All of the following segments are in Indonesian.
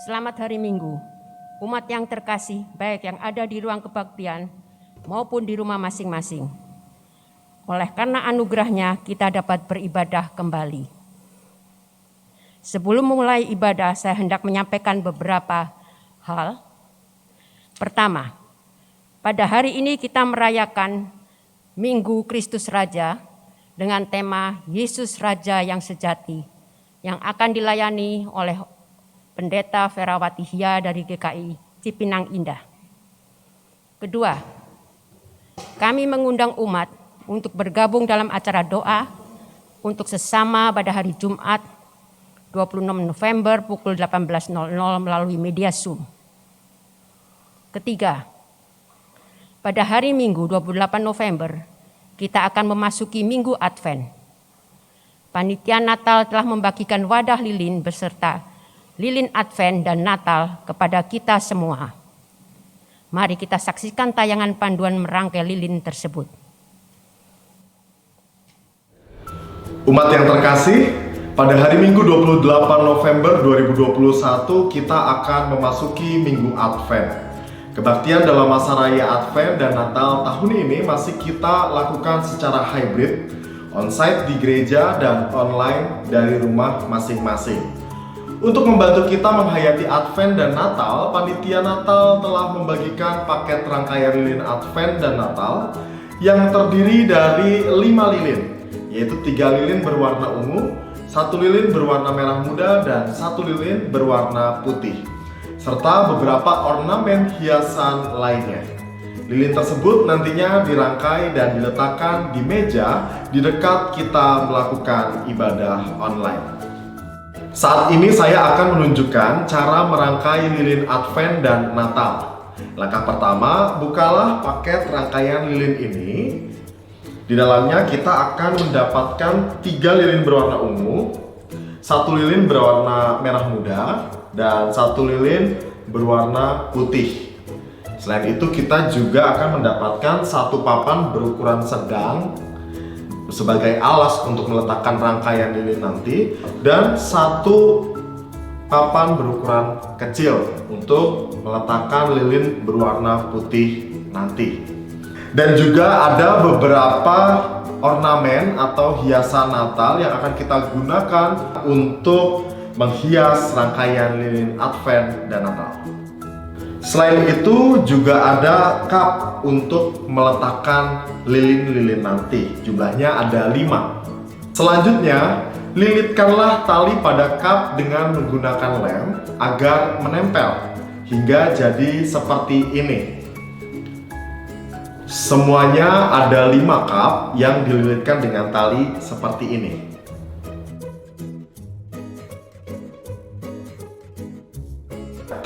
Selamat hari Minggu, umat yang terkasih, baik yang ada di ruang kebaktian maupun di rumah masing-masing. Oleh karena anugerahnya, kita dapat beribadah kembali. Sebelum memulai ibadah, saya hendak menyampaikan beberapa hal. Pertama, pada hari ini kita merayakan Minggu Kristus Raja dengan tema Yesus Raja yang Sejati, yang akan dilayani oleh Pendeta Ferawati Hia dari GKI Cipinang Indah. Kedua, kami mengundang umat untuk bergabung dalam acara doa untuk sesama pada hari Jumat 26 November pukul 18.00 melalui media Zoom. Ketiga, pada hari Minggu 28 November kita akan memasuki Minggu Advent. Panitia Natal telah membagikan wadah lilin beserta lilin Advent dan Natal kepada kita semua. Mari kita saksikan tayangan panduan merangkai lilin tersebut. Umat yang terkasih, pada hari Minggu 28 November 2021 kita akan memasuki Minggu Advent. Kebaktian dalam masa raya Advent dan Natal tahun ini masih kita lakukan secara hybrid, onsite di gereja dan online dari rumah masing-masing. Untuk membantu kita menghayati Advent dan Natal, Panitia Natal telah membagikan paket rangkaian lilin Advent dan Natal yang terdiri dari 5 lilin, yaitu 3 lilin berwarna ungu, 1 lilin berwarna merah muda, dan 1 lilin berwarna putih, serta beberapa ornamen hiasan lainnya. Lilin tersebut nantinya dirangkai dan diletakkan di meja di dekat kita melakukan ibadah online. Saat ini saya akan menunjukkan cara merangkai lilin Advent dan Natal. Langkah pertama, bukalah paket rangkaian lilin ini. Di dalamnya kita akan mendapatkan 3 lilin berwarna ungu, 1 lilin berwarna merah muda, dan 1 lilin berwarna putih. Selain itu kita juga akan mendapatkan 1 papan berukuran sedang sebagai alas untuk meletakkan rangkaian lilin nanti, dan 1 papan berukuran kecil untuk meletakkan lilin berwarna putih nanti. Dan juga ada beberapa ornamen atau hiasan Natal yang akan kita gunakan untuk menghias rangkaian lilin Advent dan Natal. Selain itu juga ada cup untuk meletakkan lilin-lilin nanti. Jumlahnya ada 5. Selanjutnya, lilitkanlah tali pada cup dengan menggunakan lem agar menempel hingga jadi seperti ini. Semuanya ada 5 cup yang dililitkan dengan tali seperti ini.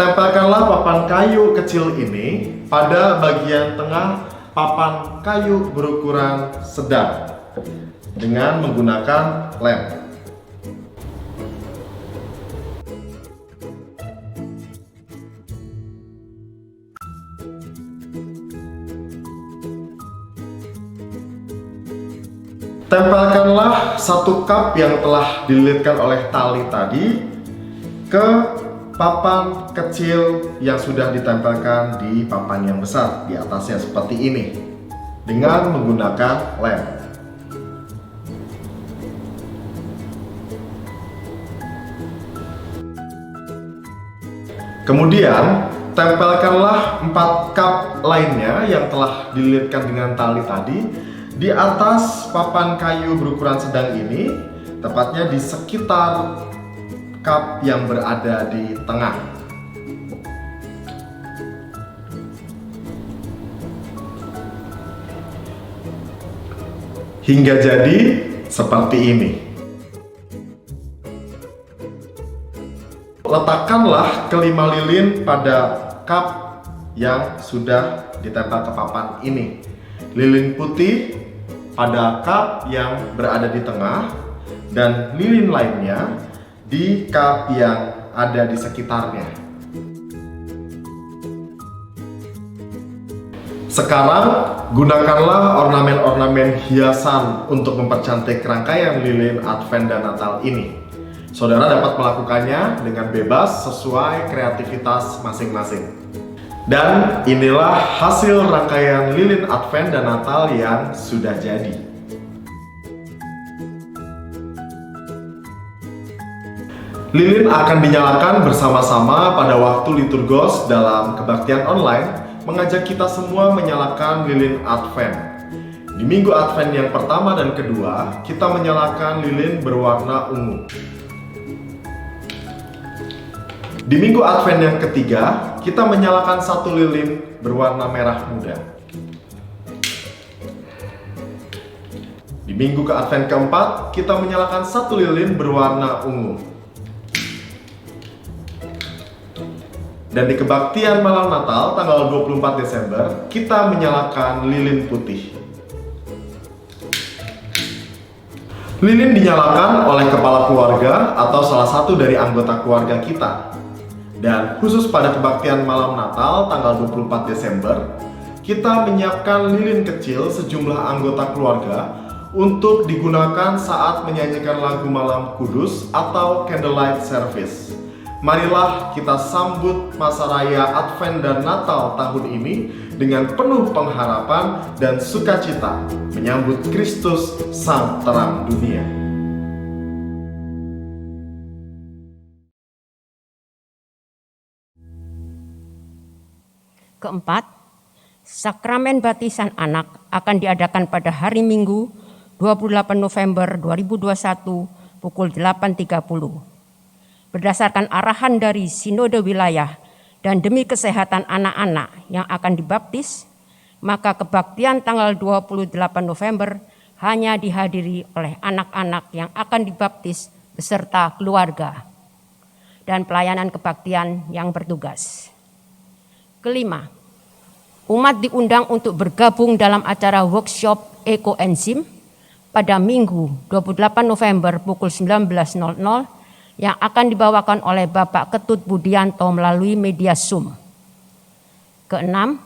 Tempelkanlah papan kayu kecil ini pada bagian tengah papan kayu berukuran sedang dengan menggunakan lem. Tempelkanlah 1 cup yang telah dililitkan oleh tali tadi ke papan kecil yang sudah ditempelkan di papan yang besar di atasnya seperti ini dengan menggunakan lem. Kemudian tempelkanlah 4 cup lainnya yang telah dililitkan dengan tali tadi di atas papan kayu berukuran sedang ini, tepatnya di sekitar cup yang berada di tengah. Hingga jadi seperti ini. Letakkanlah kelima lilin pada cup yang sudah ditempel ke papan ini. Lilin putih pada cup yang berada di tengah, dan lilin lainnya di cup yang ada di sekitarnya. Sekarang gunakanlah ornamen-ornamen hiasan untuk mempercantik rangkaian lilin Advent dan Natal ini. Saudara dapat melakukannya dengan bebas sesuai kreativitas masing-masing. Dan inilah hasil rangkaian lilin Advent dan Natal yang sudah jadi. Lilin akan dinyalakan bersama-sama pada waktu liturgos dalam kebaktian online, mengajak kita semua menyalakan lilin Advent. Di minggu Advent yang pertama dan kedua, kita menyalakan lilin berwarna ungu. Di minggu Advent yang ketiga, kita menyalakan satu lilin berwarna merah muda. Di minggu ke Advent keempat, kita menyalakan satu lilin berwarna ungu. Dan di kebaktian malam Natal tanggal 24 Desember, kita menyalakan lilin putih. Lilin dinyalakan oleh kepala keluarga atau salah satu dari anggota keluarga kita. Dan khusus pada kebaktian malam Natal tanggal 24 Desember, kita menyiapkan lilin kecil sejumlah anggota keluarga untuk digunakan saat menyanyikan lagu malam kudus atau candlelight service. Marilah kita sambut masa raya Advent dan Natal tahun ini dengan penuh pengharapan dan sukacita menyambut Kristus Sang Terang Dunia. Keempat, sakramen baptisan anak akan diadakan pada hari Minggu 28 November 2021 pukul 8.30. Berdasarkan arahan dari Sinode Wilayah dan demi kesehatan anak-anak yang akan dibaptis, maka kebaktian tanggal 28 November hanya dihadiri oleh anak-anak yang akan dibaptis beserta keluarga dan pelayanan kebaktian yang bertugas. Kelima, umat diundang untuk bergabung dalam acara workshop ekoenzim pada Minggu 28 November pukul 19.00 yang akan dibawakan oleh Bapak Ketut Budianto melalui media Zoom. Keenam,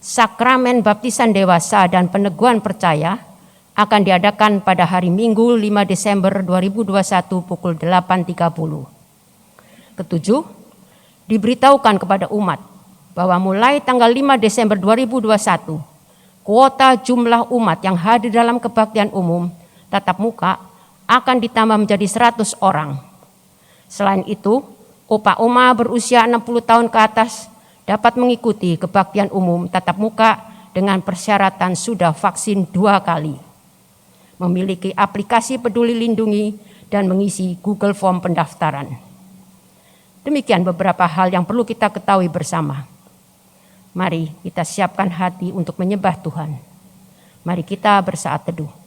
sakramen baptisan dewasa dan peneguhan percaya akan diadakan pada hari Minggu 5 Desember 2021 pukul 8.30. Ketujuh, diberitahukan kepada umat bahwa mulai tanggal 5 Desember 2021, kuota jumlah umat yang hadir dalam kebaktian umum tatap muka akan ditambah menjadi 100 orang. Selain itu, opa-oma berusia 60 tahun ke atas dapat mengikuti kebaktian umum tatap muka dengan persyaratan sudah vaksin 2 kali, memiliki aplikasi Peduli Lindungi, dan mengisi Google Form pendaftaran. Demikian beberapa hal yang perlu kita ketahui bersama. Mari kita siapkan hati untuk menyembah Tuhan. Mari kita bersaat teduh.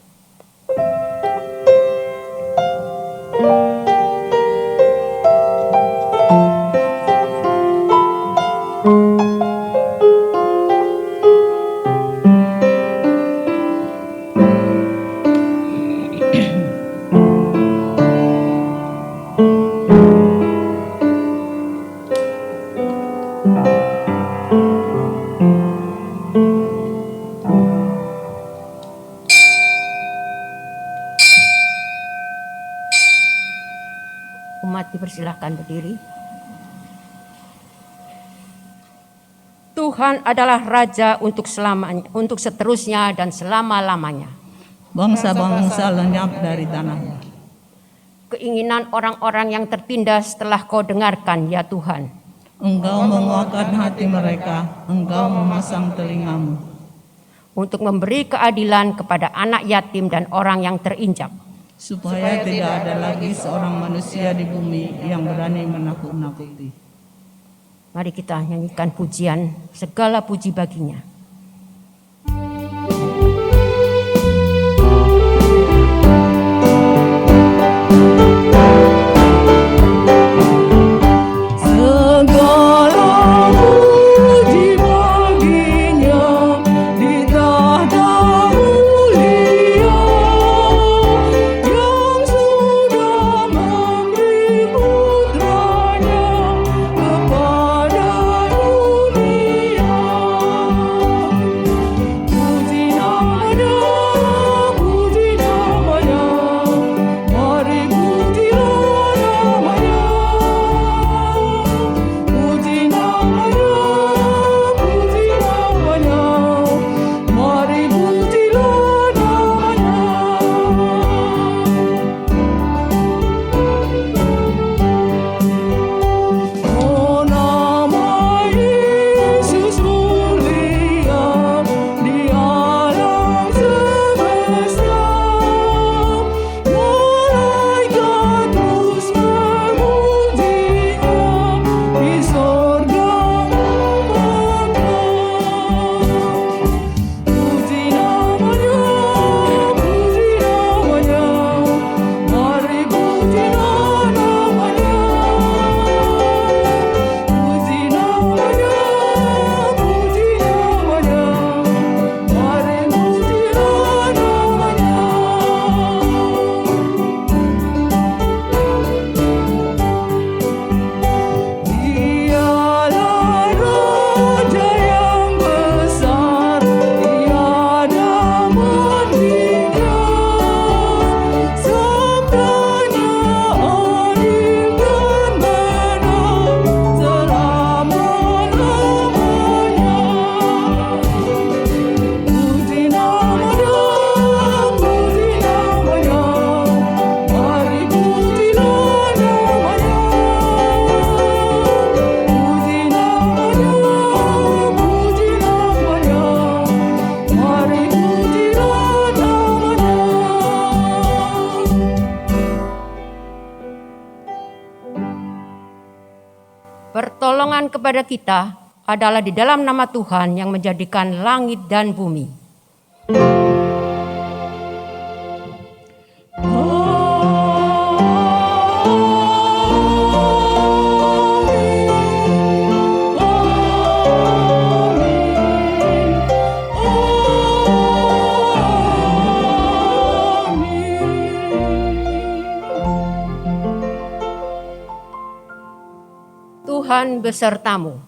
Umat dipersilahkan berdiri. Tuhan adalah Raja untuk selamanya, untuk seterusnya dan selama-lamanya. Bangsa-bangsa lenyap dari tanahnya. Keinginan orang-orang yang tertindas telah Kau dengarkan, ya Tuhan. Engkau menguatkan hati mereka, Engkau memasang telingamu. Untuk memberi keadilan kepada anak yatim dan orang yang terinjak. Supaya tidak ada lagi seorang manusia di bumi yang berani menakut-nakuti. Mari kita nyanyikan pujian, segala puji baginya. Kepada dunia Pertolongan kepada kita adalah di dalam nama Tuhan yang menjadikan langit dan bumi. Tuhan besertamu.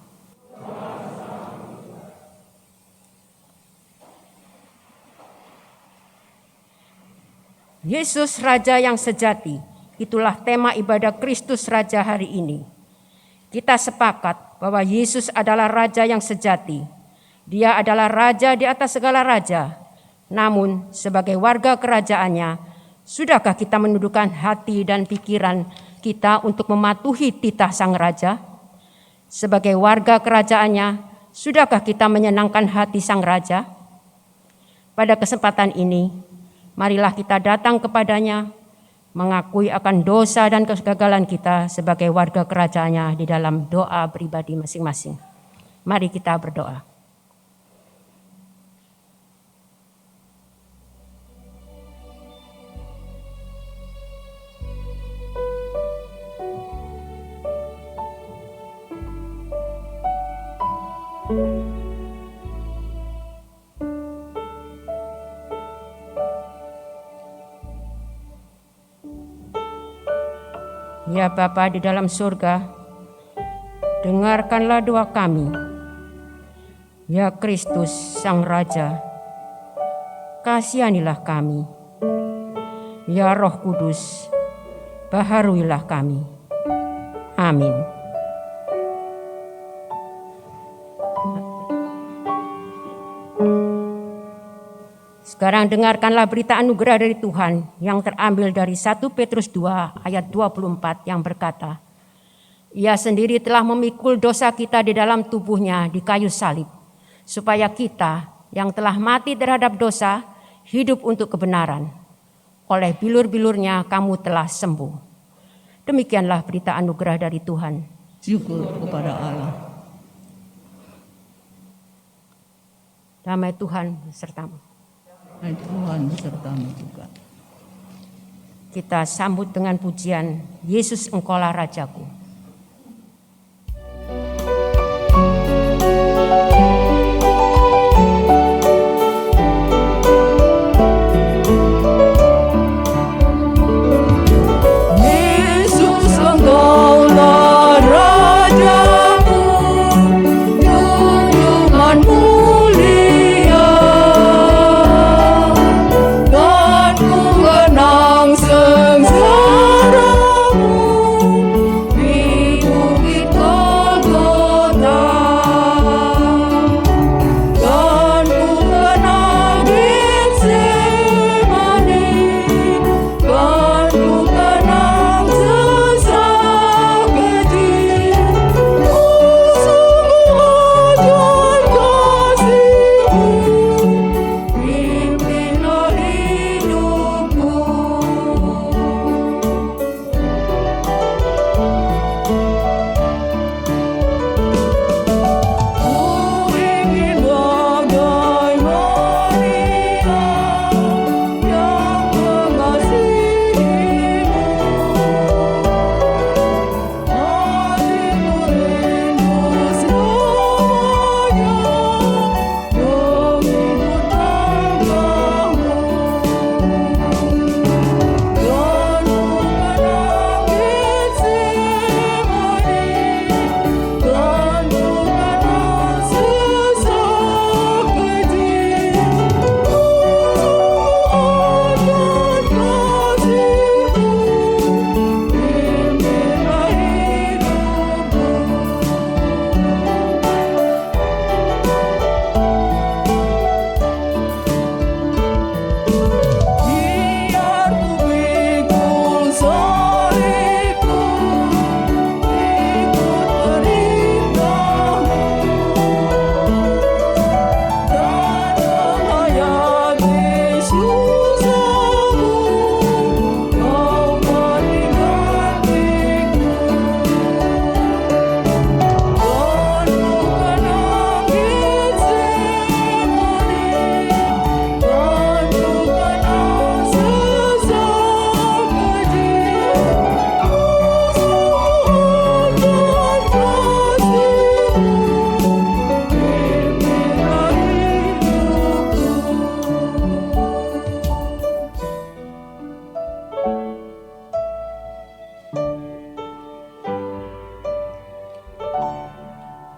Yesus Raja yang sejati, itulah tema ibadah Kristus Raja hari ini. Kita sepakat bahwa Yesus adalah Raja yang sejati. Dia adalah Raja di atas segala raja. Namun sebagai warga kerajaannya, sudahkah kita menundukkan hati dan pikiran kita untuk mematuhi titah Sang Raja? Sebagai warga kerajaannya, sudahkah kita menyenangkan hati Sang Raja? Pada kesempatan ini, marilah kita datang kepadanya, mengakui akan dosa dan kegagalan kita sebagai warga kerajaannya di dalam doa pribadi masing-masing. Mari kita berdoa. Ya Bapa di dalam surga, dengarkanlah doa kami. Ya Kristus Sang Raja, kasihanilah kami. Ya Roh Kudus, baharuilah kami. Amin. Sekarang dengarkanlah berita anugerah dari Tuhan yang terambil dari 1 Petrus 2 ayat 24 yang berkata, Ia sendiri telah memikul dosa kita di dalam tubuhnya di kayu salib, supaya kita yang telah mati terhadap dosa hidup untuk kebenaran. Oleh bilur-bilurnya kamu telah sembuh. Demikianlah berita anugerah dari Tuhan. Syukur kepada Allah. Damai Tuhan besertamu. Hai Tuhan besertamu juga. Kita sambut dengan pujian, Yesus Engkaulah Rajaku. Yesus Engkaulah Rajaku, junjungan mulia, dan ku kenang sengsaramu,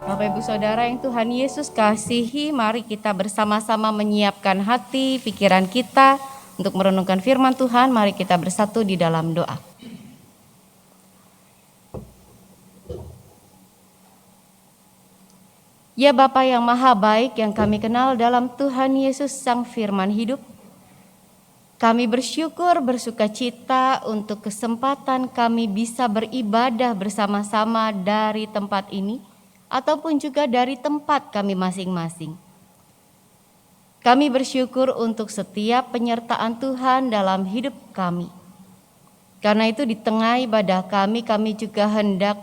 Bapak Ibu Saudara yang Tuhan Yesus kasihi, mari kita bersama-sama menyiapkan hati, pikiran kita untuk merenungkan firman Tuhan. Mari kita bersatu di dalam doa. Ya Bapa yang maha baik yang kami kenal dalam Tuhan Yesus Sang Firman hidup, kami bersyukur bersukacita untuk kesempatan kami bisa beribadah bersama-sama dari tempat ini ataupun juga dari tempat kami masing-masing. Kami bersyukur untuk setiap penyertaan Tuhan dalam hidup kami. Karena itu di tengah ibadah kami juga hendak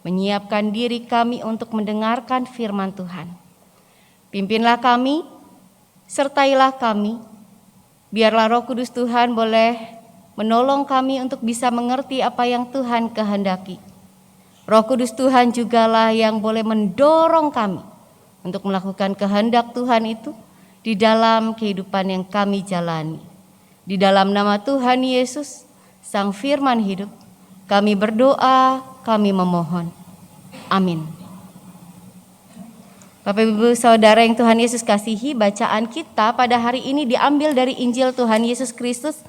menyiapkan diri kami untuk mendengarkan firman Tuhan. Pimpinlah kami, sertailah kami, biarlah Roh Kudus Tuhan boleh menolong kami untuk bisa mengerti apa yang Tuhan kehendaki. Roh Kudus Tuhan jugalah yang boleh mendorong kami untuk melakukan kehendak Tuhan itu di dalam kehidupan yang kami jalani. Di dalam nama Tuhan Yesus, Sang Firman hidup, kami berdoa, kami memohon. Amin. Bapak Ibu Saudara yang Tuhan Yesus kasihi, bacaan kita pada hari ini diambil dari Injil Tuhan Yesus Kristus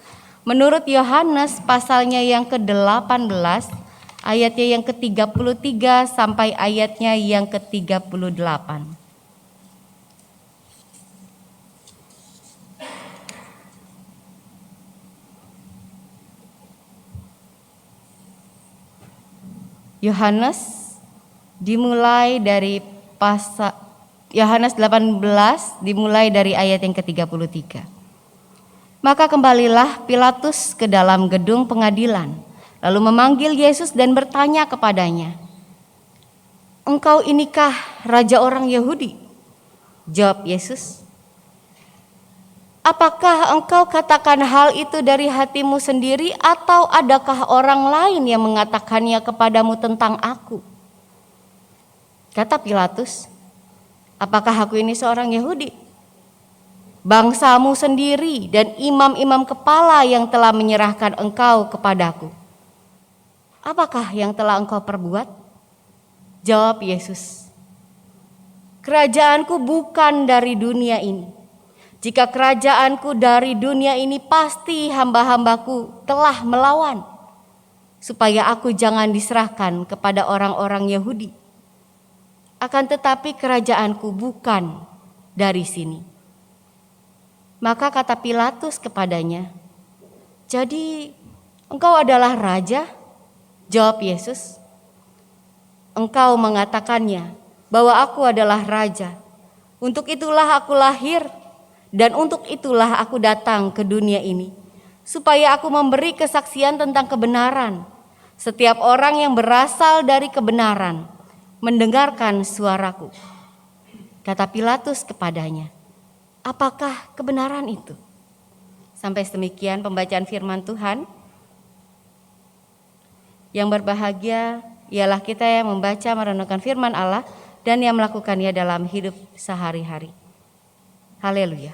menurut Yohanes pasalnya yang ke-18, ayatnya yang ke-33 sampai ayatnya yang ke-38. Yohanes dimulai dari Yohanes 18 dimulai dari ayat yang ke-33. Maka kembalilah Pilatus ke dalam gedung pengadilan, lalu memanggil Yesus dan bertanya kepadanya, "Engkau inikah raja orang Yahudi?" Jawab Yesus, "Apakah engkau katakan hal itu dari hatimu sendiri atau adakah orang lain yang mengatakannya kepadamu tentang aku?" Kata Pilatus, "Apakah aku ini seorang Yahudi? Bangsamu sendiri dan imam-imam kepala yang telah menyerahkan engkau kepadaku. Apakah yang telah engkau perbuat?" Jawab Yesus, "Kerajaanku bukan dari dunia ini. Jika kerajaanku dari dunia ini, pasti hamba-hambaku telah melawan, supaya aku jangan diserahkan kepada orang-orang Yahudi. Akan tetapi kerajaanku bukan dari sini." Maka kata Pilatus kepadanya, "Jadi engkau adalah raja?" Jawab Yesus, "Engkau mengatakannya bahwa aku adalah raja. Untuk itulah aku lahir dan untuk itulah aku datang ke dunia ini, supaya aku memberi kesaksian tentang kebenaran. Setiap orang yang berasal dari kebenaran mendengarkan suaraku." Kata Pilatus kepadanya, "Apakah kebenaran itu?" Sampai demikian pembacaan firman Tuhan. Yang berbahagia ialah kita yang membaca merenungkan firman Allah dan yang melakukannya dalam hidup sehari-hari. Haleluya.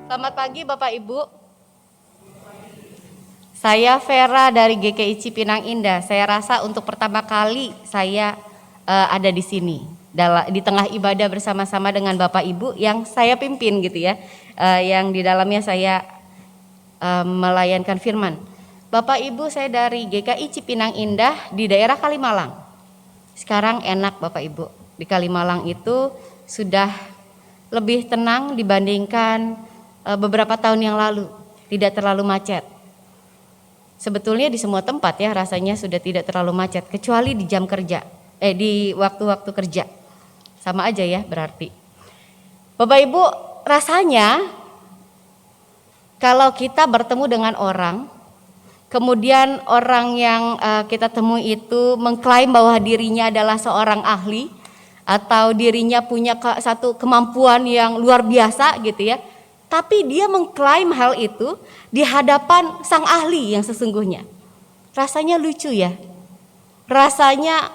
Selamat pagi Bapak Ibu. Saya Vera dari GKI Cipinang Indah. Saya rasa untuk pertama kali saya ada di sini di tengah ibadah bersama-sama dengan Bapak Ibu yang saya pimpin gitu ya, yang di dalamnya saya melayankan firman. Bapak Ibu, saya dari GKI Cipinang Indah di daerah Kalimalang. Sekarang enak Bapak Ibu, di Kalimalang itu sudah lebih tenang dibandingkan beberapa tahun yang lalu, tidak terlalu macet. Sebetulnya di semua tempat ya rasanya sudah tidak terlalu macet, kecuali di jam kerja, di waktu-waktu kerja. Sama aja ya berarti. Bapak Ibu, rasanya kalau kita bertemu dengan orang, kemudian orang yang kita temui itu mengklaim bahwa dirinya adalah seorang ahli atau dirinya punya satu kemampuan yang luar biasa gitu ya. Tapi dia mengklaim hal itu di hadapan sang ahli yang sesungguhnya. Rasanya lucu ya. Rasanya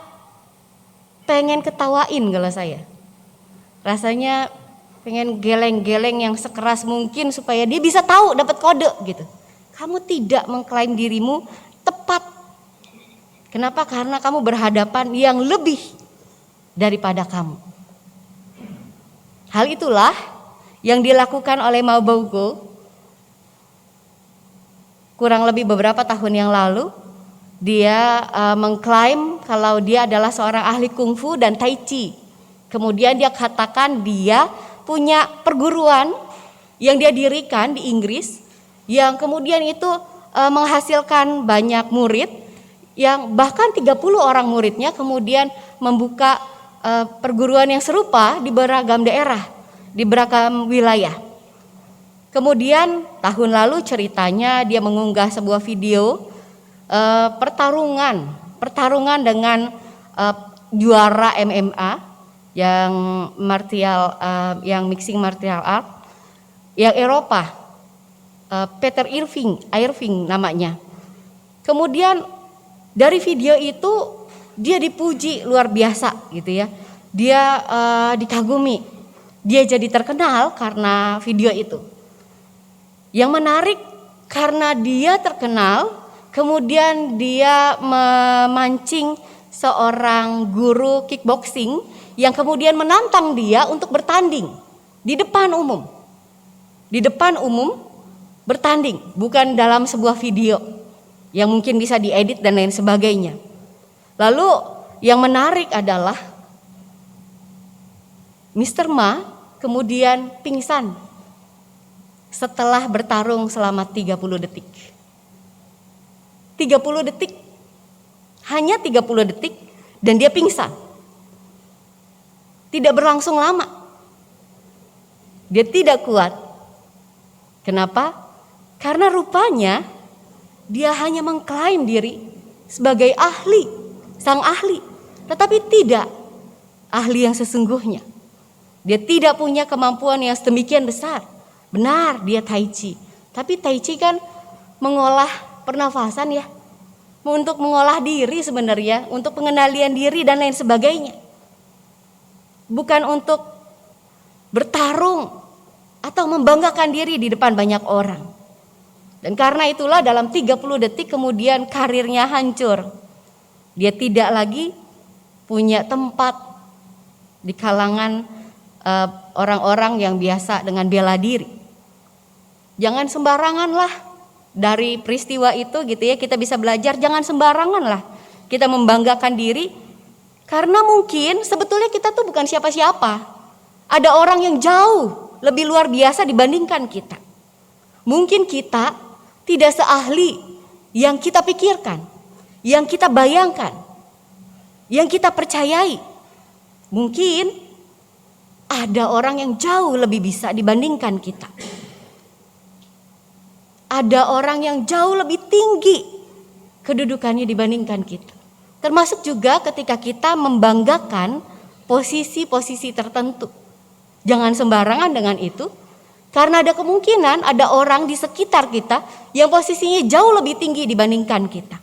pengen ketawain kalau saya. Rasanya pengen geleng-geleng yang sekeras mungkin supaya dia bisa tahu, dapat kode gitu. Kamu tidak mengklaim dirimu tepat. Kenapa? Karena kamu berhadapan yang lebih daripada kamu. Hal itulah yang dilakukan oleh Maubogo kurang lebih beberapa tahun yang lalu. Dia mengklaim kalau dia adalah seorang ahli kungfu dan tai chi. Kemudian dia katakan dia punya perguruan yang dia dirikan di Inggris, yang kemudian itu menghasilkan banyak murid, yang bahkan 30 orang muridnya kemudian membuka perguruan yang serupa di beragam daerah, di beragam wilayah. Kemudian tahun lalu ceritanya dia mengunggah sebuah video pertarungan dengan juara MMA yang yang mixing martial art yang Eropa, Peter Irving namanya. Kemudian dari video itu dia dipuji luar biasa gitu ya. Dia dikagumi. Dia jadi terkenal karena video itu. Yang menarik karena dia terkenal, kemudian dia memancing seorang guru kickboxing yang kemudian menantang dia untuk bertanding di depan umum. Di depan umum bertanding, bukan dalam sebuah video yang mungkin bisa diedit dan lain sebagainya. Lalu yang menarik adalah Mr. Ma kemudian pingsan setelah bertarung selama 30 detik. 30 detik, hanya 30 detik dan dia pingsan. Tidak berlangsung lama. Dia tidak kuat. Kenapa? Karena rupanya dia hanya mengklaim diri sebagai ahli, sang ahli, tetapi tidak ahli yang sesungguhnya. Dia tidak punya kemampuan yang sedemikian besar. Benar, dia tai chi, tapi tai chi kan mengolah pernafasan ya, untuk mengolah diri sebenarnya, untuk pengendalian diri dan lain sebagainya. Bukan untuk bertarung atau membanggakan diri di depan banyak orang. Dan karena itulah dalam 30 detik kemudian karirnya hancur. Dia tidak lagi punya tempat di kalangan orang-orang yang biasa dengan bela diri. Jangan sembarangan lah dari peristiwa itu gitu ya, kita bisa belajar, jangan sembarangan lah kita membanggakan diri. Karena mungkin sebetulnya kita tuh bukan siapa-siapa. Ada orang yang jauh lebih luar biasa dibandingkan kita. Mungkin kita tidak seahli yang kita pikirkan, yang kita bayangkan, yang kita percayai. Mungkin ada orang yang jauh lebih bisa dibandingkan kita. Ada orang yang jauh lebih tinggi kedudukannya dibandingkan kita. Termasuk juga ketika kita membanggakan posisi-posisi tertentu. Jangan sembarangan dengan itu, karena ada kemungkinan ada orang di sekitar kita yang posisinya jauh lebih tinggi dibandingkan kita.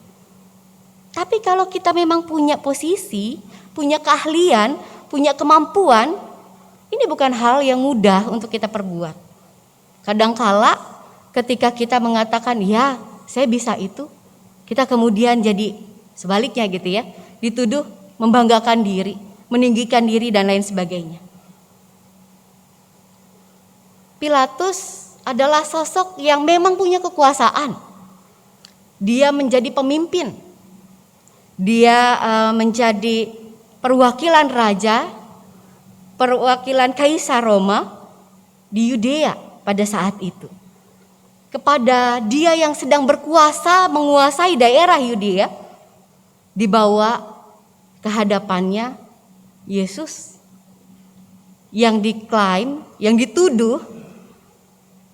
Tapi kalau kita memang punya posisi, punya keahlian, punya kemampuan, ini bukan hal yang mudah untuk kita perbuat. Kadangkala ketika kita mengatakan, ya saya bisa itu, kita kemudian jadi sebaliknya gitu ya, dituduh membanggakan diri, meninggikan diri dan lain sebagainya. Pilatus adalah sosok yang memang punya kekuasaan. Dia menjadi pemimpin. Dia menjadi perwakilan raja, perwakilan Kaisar Roma di Yudea pada saat itu. Kepada dia yang sedang berkuasa menguasai daerah Yudea, dibawa ke hadapannya Yesus yang diklaim, yang dituduh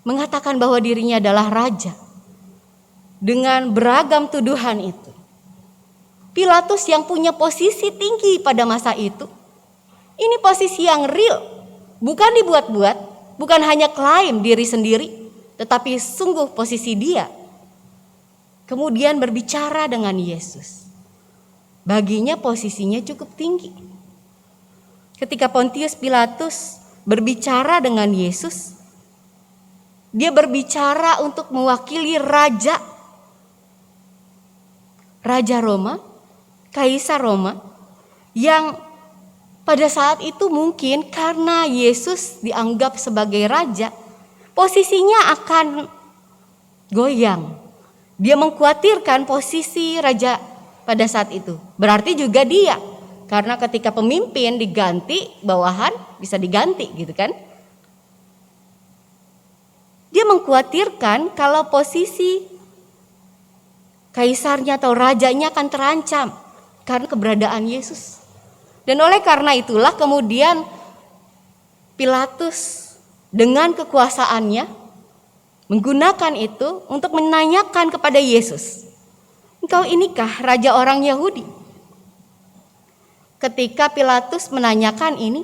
mengatakan bahwa dirinya adalah raja. Dengan beragam tuduhan itu, Pilatus yang punya posisi tinggi pada masa itu, ini posisi yang real, bukan dibuat-buat, bukan hanya klaim diri sendiri, tetapi sungguh posisi dia kemudian berbicara dengan Yesus. Baginya posisinya cukup tinggi. Ketika Pontius Pilatus berbicara dengan Yesus, dia berbicara untuk mewakili Raja Roma, Kaisar Roma, yang pada saat itu mungkin karena Yesus dianggap sebagai raja, posisinya akan goyang. Dia mengkhawatirkan posisi raja pada saat itu. Berarti juga dia, karena ketika pemimpin diganti, bawahan bisa diganti gitu kan. Dia mengkhawatirkan kalau posisi kaisarnya atau rajanya akan terancam karena keberadaan Yesus. Dan oleh karena itulah kemudian Pilatus dengan kekuasaannya menggunakan itu untuk menanyakan kepada Yesus, "Engkau inikah raja orang Yahudi?" Ketika Pilatus menanyakan ini,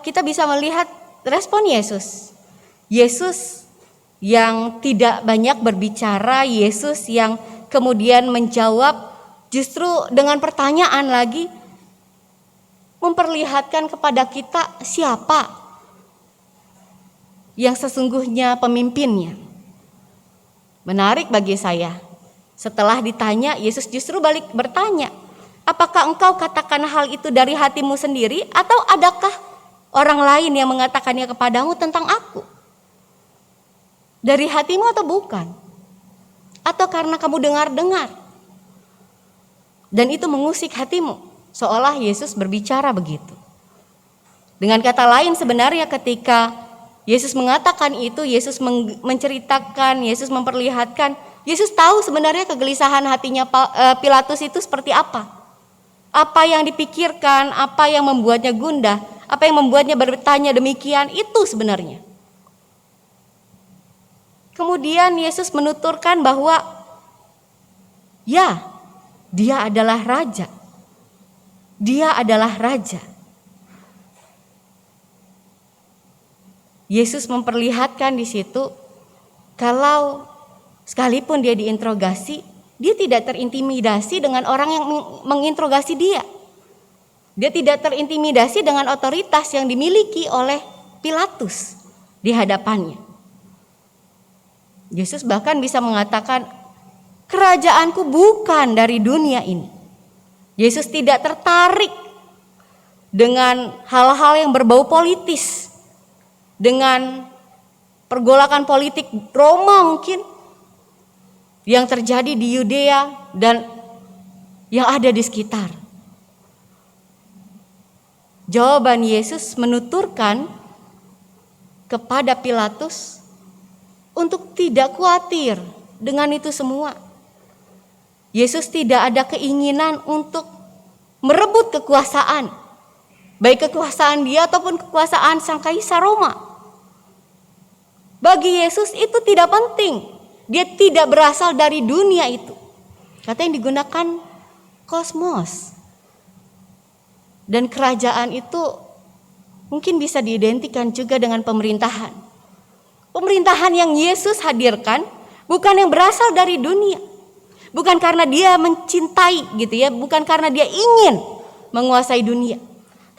kita bisa melihat respon Yesus. Yesus yang tidak banyak berbicara, Yesus yang kemudian menjawab justru dengan pertanyaan lagi, memperlihatkan kepada kita siapa yang sesungguhnya pemimpinnya. Menarik bagi saya, setelah ditanya, Yesus justru balik bertanya, "Apakah engkau katakan hal itu dari hatimu sendiri, atau adakah orang lain yang mengatakannya kepadamu tentang aku? Dari hatimu atau bukan? Atau karena kamu dengar-dengar?" Dan itu mengusik hatimu, seolah Yesus berbicara begitu. Dengan kata lain, sebenarnya ketika Yesus mengatakan itu, Yesus menceritakan, Yesus memperlihatkan, Yesus tahu sebenarnya kegelisahan hatinya Pilatus itu seperti apa. Apa yang dipikirkan, apa yang membuatnya gundah, apa yang membuatnya bertanya demikian, itu sebenarnya. Kemudian Yesus menuturkan bahwa ya, dia adalah raja. Dia adalah raja. Yesus memperlihatkan di situ kalau sekalipun dia diinterogasi, dia tidak terintimidasi dengan orang yang menginterogasi dia. Dia tidak terintimidasi dengan otoritas yang dimiliki oleh Pilatus di hadapannya. Yesus bahkan bisa mengatakan, "Kerajaanku bukan dari dunia ini." Yesus tidak tertarik dengan hal-hal yang berbau politis, dengan pergolakan politik Roma mungkin yang terjadi di Yudea dan yang ada di sekitar. Jawaban Yesus menuturkan kepada Pilatus untuk tidak khawatir dengan itu semua. Yesus tidak ada keinginan untuk merebut kekuasaan, baik kekuasaan dia ataupun kekuasaan sang kaisar Roma. Bagi Yesus itu tidak penting. Dia tidak berasal dari dunia itu. Kata yang digunakan kosmos. Dan kerajaan itu mungkin bisa diidentikan juga dengan pemerintahan. Pemerintahan yang Yesus hadirkan bukan yang berasal dari dunia. Bukan karena dia mencintai gitu ya, bukan karena dia ingin menguasai dunia.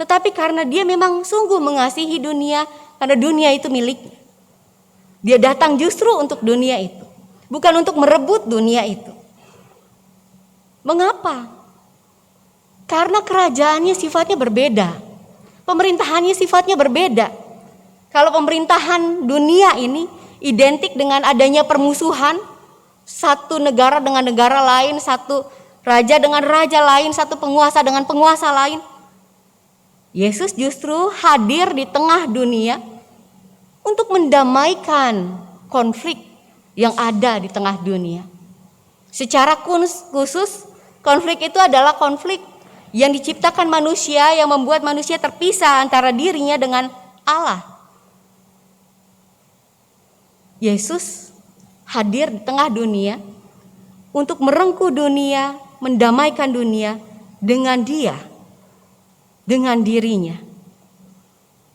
Tetapi karena dia memang sungguh mengasihi dunia, karena dunia itu miliknya. Dia datang justru untuk dunia itu, bukan untuk merebut dunia itu. Mengapa? Karena kerajaannya sifatnya berbeda. Pemerintahannya sifatnya berbeda. Kalau pemerintahan dunia ini identik dengan adanya permusuhan, satu negara dengan negara lain, satu raja dengan raja lain, satu penguasa dengan penguasa lain. Yesus justru hadir di tengah dunia untuk mendamaikan konflik yang ada di tengah dunia. Secara khusus, konflik itu adalah konflik yang diciptakan manusia, yang membuat manusia terpisah antara dirinya dengan Allah. Yesus hadir di tengah dunia untuk merengkuh dunia, mendamaikan dunia dengan dia, dengan dirinya.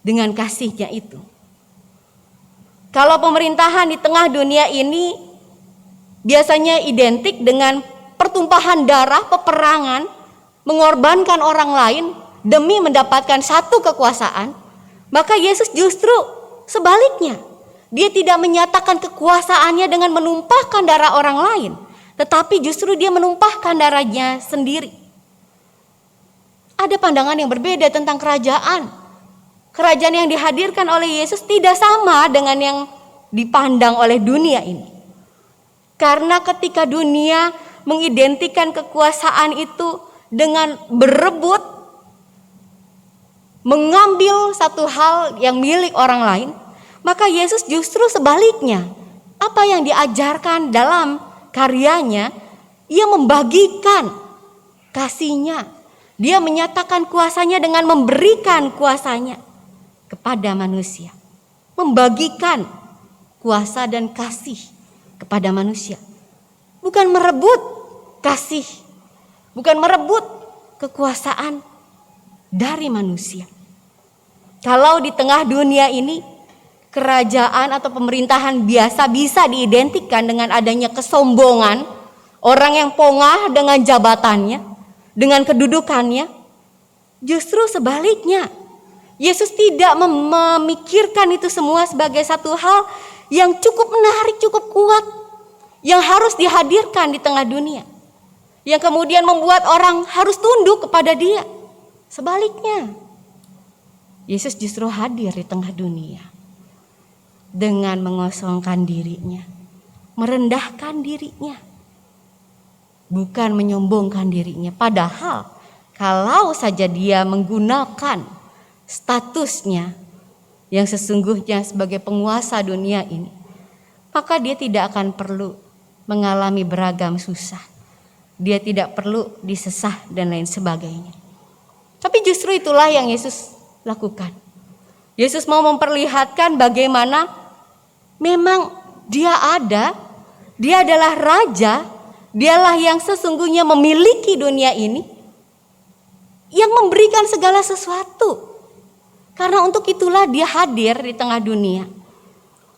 dengan kasih-Nya itu. Kalau pemerintahan di tengah dunia ini biasanya identik dengan pertumpahan darah, peperangan, mengorbankan orang lain demi mendapatkan satu kekuasaan, maka Yesus justru sebaliknya. Dia tidak menyatakan kekuasaannya dengan menumpahkan darah orang lain, tetapi justru dia menumpahkan darahnya sendiri. Ada pandangan yang berbeda tentang kerajaan. Kerajaan yang dihadirkan oleh Yesus tidak sama dengan yang dipandang oleh dunia ini. Karena ketika dunia mengidentikan kekuasaan itu dengan berebut, mengambil satu hal yang milik orang lain, maka Yesus justru sebaliknya. Apa yang diajarkan dalam karyanya, Ia membagikan kasih-Nya. Dia menyatakan kuasanya dengan memberikan kuasanya kepada manusia. Membagikan kuasa dan kasih kepada manusia. Bukan merebut kasih, bukan merebut kekuasaan dari manusia. Kalau di tengah dunia ini kerajaan atau pemerintahan biasa bisa diidentikan dengan adanya kesombongan, orang yang pongah dengan jabatannya, dengan kedudukannya. Justru sebaliknya, Yesus tidak memikirkan itu semua sebagai satu hal yang cukup menarik, cukup kuat, yang harus dihadirkan di tengah dunia, yang kemudian membuat orang harus tunduk kepada Dia. Sebaliknya, Yesus justru hadir di tengah dunia dengan mengosongkan dirinya, merendahkan dirinya, bukan menyombongkan dirinya. Padahal kalau saja Dia menggunakan statusnya yang sesungguhnya sebagai penguasa dunia ini, maka Dia tidak akan perlu mengalami beragam susah. Dia tidak perlu disesah dan lain sebagainya. Tapi justru itulah yang Yesus lakukan. Yesus mau memperlihatkan bagaimana memang Dia adalah Raja, Dialah yang sesungguhnya memiliki dunia ini, yang memberikan segala sesuatu. Karena untuk itulah Dia hadir di tengah dunia,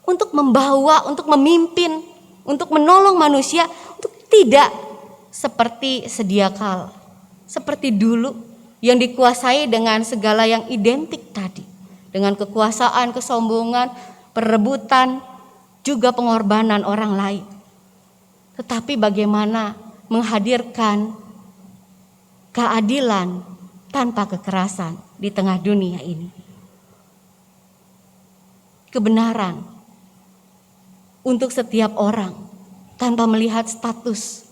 untuk membawa, untuk memimpin, untuk menolong manusia, untuk tidak seperti sedia kala, seperti dulu yang dikuasai dengan segala yang identik tadi, dengan kekuasaan, kesombongan, perebutan, juga pengorbanan orang lain. Tetapi bagaimana menghadirkan keadilan tanpa kekerasan di tengah dunia ini. Kebenaran untuk setiap orang tanpa melihat status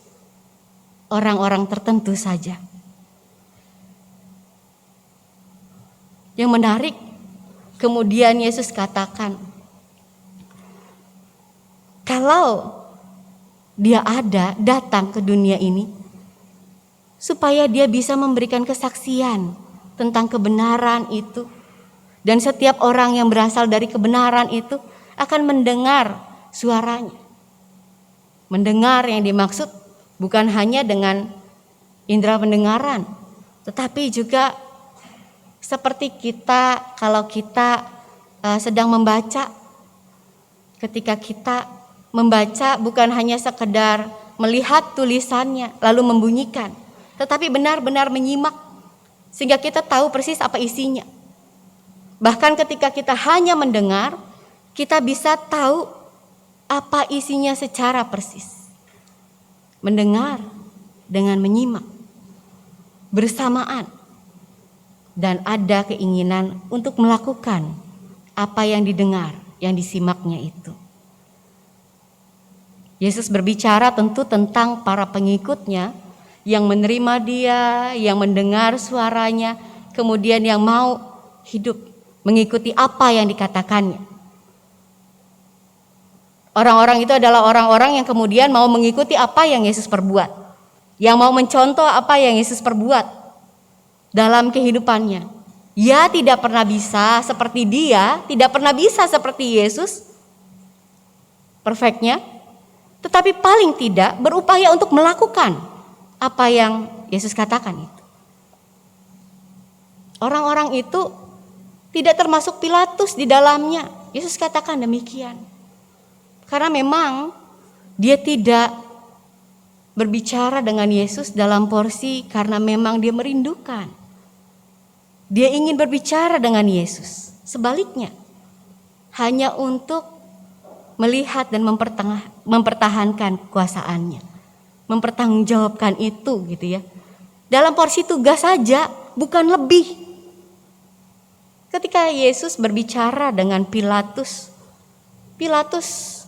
orang-orang tertentu saja. Yang menarik, kemudian Yesus katakan, kalau Dia datang ke dunia ini supaya Dia bisa memberikan kesaksian tentang kebenaran itu, dan setiap orang yang berasal dari kebenaran itu akan mendengar suaranya. Mendengar yang dimaksud bukan hanya dengan indera pendengaran, tetapi juga seperti kita kalau kita sedang membaca. Ketika kita membaca bukan hanya sekedar melihat tulisannya lalu membunyikan, tetapi benar-benar menyimak sehingga kita tahu persis apa isinya. Bahkan ketika kita hanya mendengar, kita bisa tahu apa isinya secara persis. Mendengar dengan menyimak bersamaan, dan ada keinginan untuk melakukan apa yang didengar, yang disimaknya itu. Yesus berbicara tentu tentang para pengikutnya yang menerima Dia, yang mendengar suaranya, kemudian yang mau hidup mengikuti apa yang dikatakannya. Orang-orang itu adalah orang-orang yang kemudian mau mengikuti apa yang Yesus perbuat, yang mau mencontoh apa yang Yesus perbuat dalam kehidupannya. Ya, tidak pernah bisa seperti Dia, tidak pernah bisa seperti Yesus perfectnya, tetapi paling tidak berupaya untuk melakukan apa yang Yesus katakan itu. Orang-orang itu Tidak termasuk Pilatus di dalamnya. Yesus katakan demikian. Karena memang dia tidak berbicara dengan Yesus dalam porsi karena memang dia merindukan. Dia ingin berbicara dengan Yesus. Sebaliknya, hanya untuk melihat dan mempertahankan kekuasaannya. Mempertanggungjawabkan itu gitu ya. Dalam porsi tugas saja, bukan lebih. Ketika Yesus berbicara dengan Pilatus, Pilatus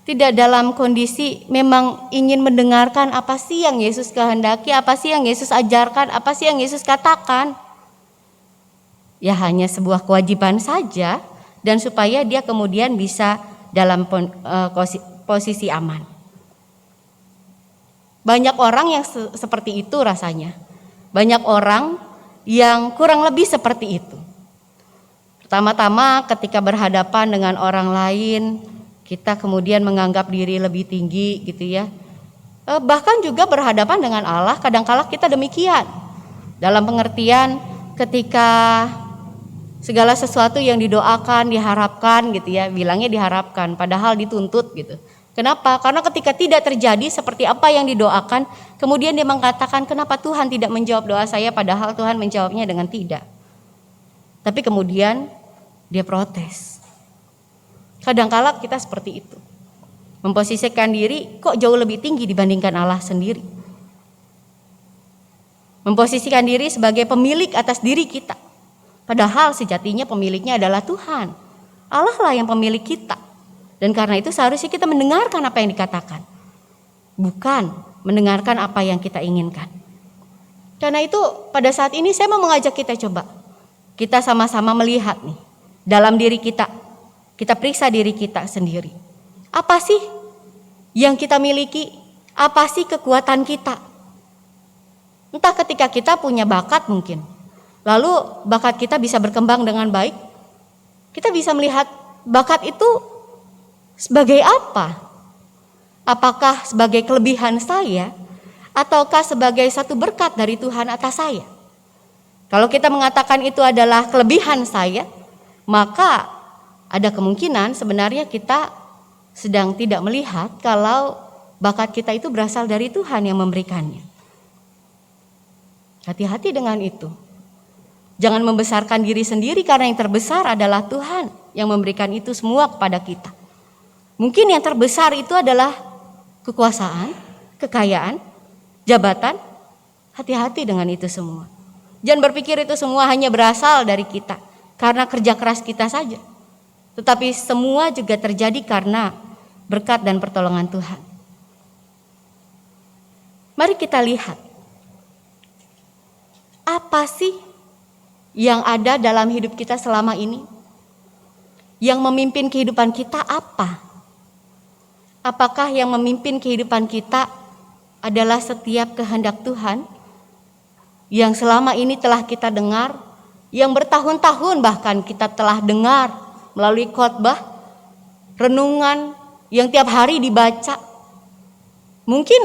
tidak dalam kondisi memang ingin mendengarkan apa sih yang Yesus kehendaki, apa sih yang Yesus ajarkan, apa sih yang Yesus katakan. Ya hanya sebuah kewajiban saja dan supaya dia kemudian bisa dalam posisi aman. Banyak orang yang seperti itu rasanya. Banyak orang yang kurang lebih seperti itu. Pertama-tama ketika berhadapan dengan orang lain, kita kemudian menganggap diri lebih tinggi gitu ya. Bahkan juga berhadapan dengan Allah, kadang-kala kita demikian. Dalam pengertian ketika segala sesuatu yang didoakan, diharapkan gitu ya, bilangnya diharapkan, padahal dituntut gitu. Kenapa? Karena ketika tidak terjadi seperti apa yang didoakan, kemudian dia mengatakan, kenapa Tuhan tidak menjawab doa saya, padahal Tuhan menjawabnya dengan tidak. Tapi kemudian dia protes. Kadang-kala kita seperti itu. Memposisikan diri kok jauh lebih tinggi dibandingkan Allah sendiri. Memposisikan diri sebagai pemilik atas diri kita. Padahal sejatinya pemiliknya adalah Tuhan. Allah lah yang pemilik kita. Dan karena itu seharusnya kita mendengarkan apa yang dikatakan. Bukan mendengarkan apa yang kita inginkan. Karena itu pada saat ini saya mau mengajak kita coba. Kita sama-sama melihat nih. Dalam diri kita. Kita periksa diri kita sendiri. Apa sih yang kita miliki? Apa sih kekuatan kita? Entah ketika kita punya bakat mungkin. Lalu bakat kita bisa berkembang dengan baik. Kita bisa melihat bakat itu sebagai apa? Apakah sebagai kelebihan saya? Ataukah sebagai satu berkat dari Tuhan atas saya? Kalau kita mengatakan itu adalah kelebihan saya, maka ada kemungkinan sebenarnya kita sedang tidak melihat kalau bakat kita itu berasal dari Tuhan yang memberikannya. Hati-hati dengan itu. Jangan membesarkan diri sendiri karena yang terbesar adalah Tuhan yang memberikan itu semua kepada kita. Mungkin yang terbesar itu adalah kekuasaan, kekayaan, jabatan. Hati-hati dengan itu semua. Jangan berpikir itu semua hanya berasal dari kita karena kerja keras kita saja. Tetapi semua juga terjadi karena berkat dan pertolongan Tuhan. Mari kita lihat. Apa sih yang ada dalam hidup kita selama ini? Yang memimpin kehidupan kita apa? Apakah yang memimpin kehidupan kita adalah setiap kehendak Tuhan? Yang selama ini telah kita dengar, yang bertahun-tahun bahkan kita telah dengar melalui khotbah, renungan yang tiap hari dibaca. Mungkin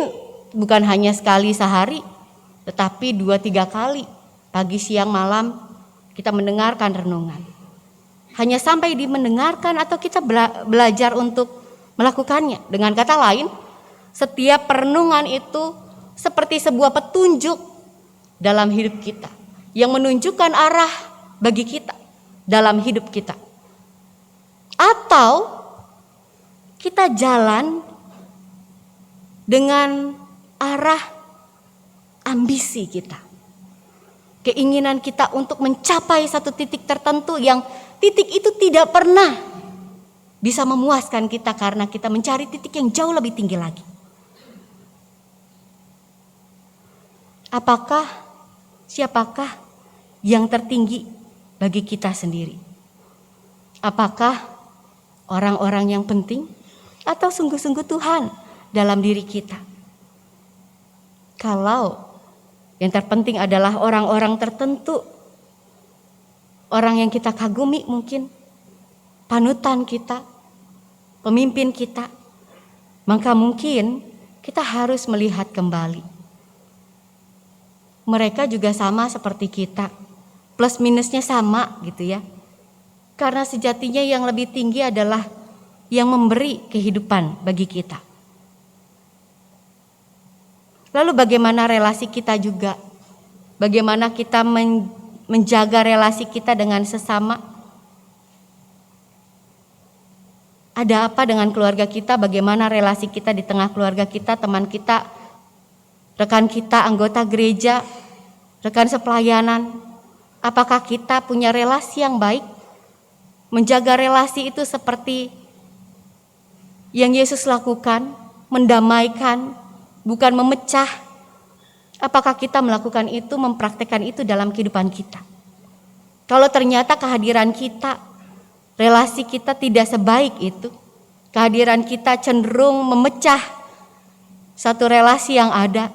bukan hanya sekali sehari, tetapi 2-3 kali, pagi, siang, malam kita mendengarkan renungan. Hanya sampai di mendengarkan atau kita belajar untuk melakukannya. Dengan kata lain, setiap perenungan itu seperti sebuah petunjuk dalam hidup kita yang menunjukkan arah bagi kita dalam hidup kita. Atau kita jalan dengan arah ambisi kita. Keinginan kita untuk mencapai satu titik tertentu yang titik itu tidak pernah bisa memuaskan kita karena kita mencari titik yang jauh lebih tinggi lagi. Siapakah yang tertinggi bagi kita sendiri? Apakah orang-orang yang penting atau sungguh-sungguh Tuhan dalam diri kita? Kalau yang terpenting adalah orang-orang tertentu, orang yang kita kagumi mungkin, panutan kita, pemimpin kita, maka mungkin kita harus melihat kembali. Mereka juga sama seperti kita, plus minusnya sama gitu ya. Karena sejatinya yang lebih tinggi adalah yang memberi kehidupan bagi kita. Lalu bagaimana relasi kita juga? Bagaimana kita menjaga relasi kita dengan sesama? Ada apa dengan keluarga kita? Bagaimana relasi kita di tengah keluarga kita, teman kita, rekan kita, anggota gereja, rekan sepelayanan? Apakah kita punya relasi yang baik? Menjaga relasi itu seperti yang Yesus lakukan, mendamaikan, bukan memecah. Apakah kita melakukan itu, mempraktekkan itu dalam kehidupan kita? Kalau ternyata kehadiran kita, relasi kita tidak sebaik itu, kehadiran kita cenderung memecah satu relasi yang ada,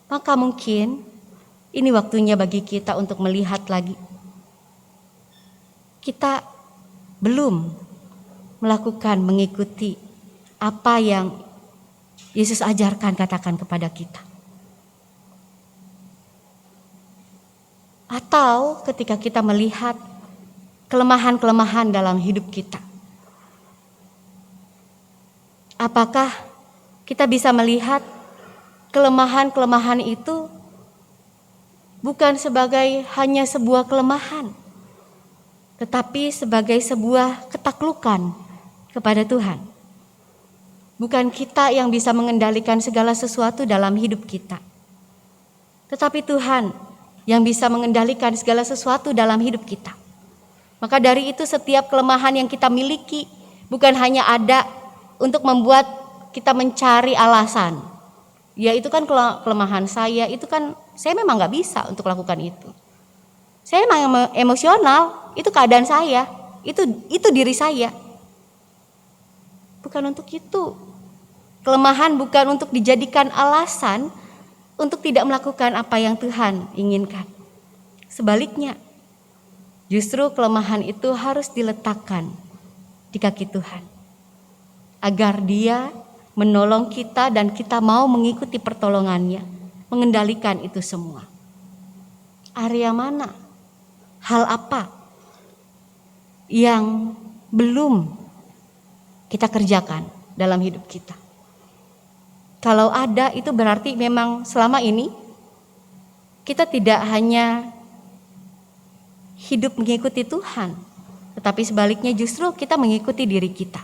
maka mungkin ini waktunya bagi kita untuk melihat lagi. Kita belum melakukan, mengikuti apa yang Yesus ajarkan, katakan kepada kita. Atau ketika kita melihat kelemahan-kelemahan dalam hidup kita, apakah kita bisa melihat kelemahan-kelemahan itu bukan sebagai hanya sebuah kelemahan, tetapi sebagai sebuah ketaklukan kepada Tuhan. Bukan kita yang bisa mengendalikan segala sesuatu dalam hidup kita, tetapi Tuhan yang bisa mengendalikan segala sesuatu dalam hidup kita. Maka dari itu setiap kelemahan yang kita miliki bukan hanya ada untuk membuat kita mencari alasan. Ya itu kan kelemahan saya, itu kan saya memang gak bisa untuk lakukan itu. Saya memang emosional, itu keadaan saya, itu diri saya. Bukan untuk itu. Kelemahan bukan untuk dijadikan alasan untuk tidak melakukan apa yang Tuhan inginkan. Sebaliknya, justru kelemahan itu harus diletakkan di kaki Tuhan, agar Dia menolong kita dan kita mau mengikuti pertolongannya, mengendalikan itu semua. Area mana? Hal apa yang belum kita kerjakan dalam hidup kita? Kalau ada, itu berarti memang selama ini kita tidak hanya hidup mengikuti Tuhan, tetapi sebaliknya justru kita mengikuti diri kita.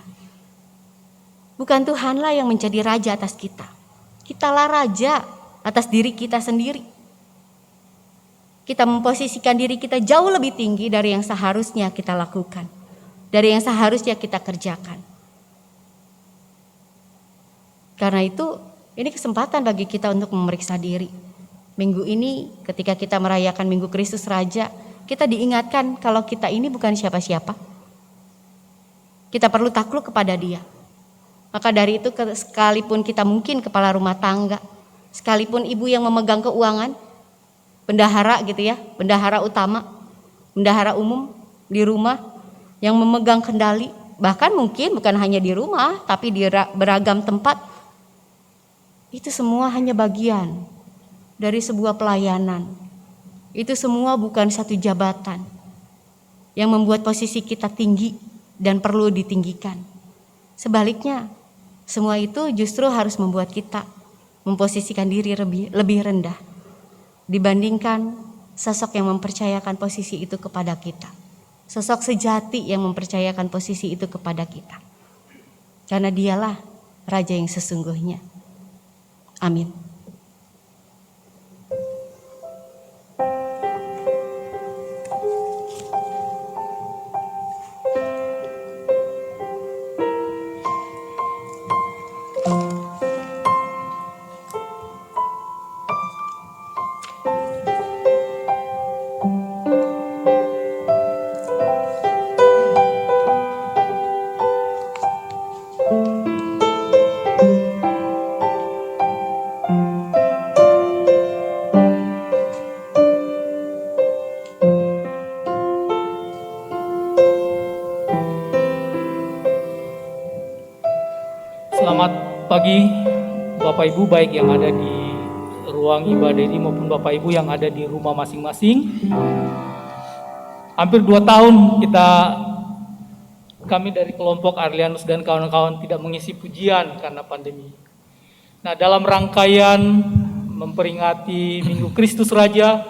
Bukan Tuhanlah yang menjadi raja atas kita. Kitalah raja atas diri kita sendiri. Kita memposisikan diri kita jauh lebih tinggi dari yang seharusnya kita lakukan, dari yang seharusnya kita kerjakan. Karena itu, ini kesempatan bagi kita untuk memeriksa diri. Minggu ini ketika kita merayakan Minggu Kristus Raja, kita diingatkan kalau kita ini bukan siapa-siapa. Kita perlu takluk kepada Dia. Maka dari itu sekalipun kita mungkin kepala rumah tangga, sekalipun ibu yang memegang keuangan, bendahara gitu ya, bendahara utama, bendahara umum di rumah yang memegang kendali, bahkan mungkin bukan hanya di rumah tapi di beragam tempat. Itu semua hanya bagian dari sebuah pelayanan. Itu semua bukan satu jabatan yang membuat posisi kita tinggi dan perlu ditinggikan. Sebaliknya, semua itu justru harus membuat kita memposisikan diri lebih rendah dibandingkan sosok yang mempercayakan posisi itu kepada kita. Sosok sejati yang mempercayakan posisi itu kepada kita. Karena Dialah Raja yang sesungguhnya. Amin. Selamat pagi Bapak Ibu, baik yang ada di ruang ibadah ini maupun Bapak Ibu yang ada di rumah masing-masing. hampir 2 tahun kami dari kelompok Arlianus dan kawan-kawan tidak mengisi pujian karena pandemi. Nah, dalam rangkaian memperingati Minggu Kristus Raja,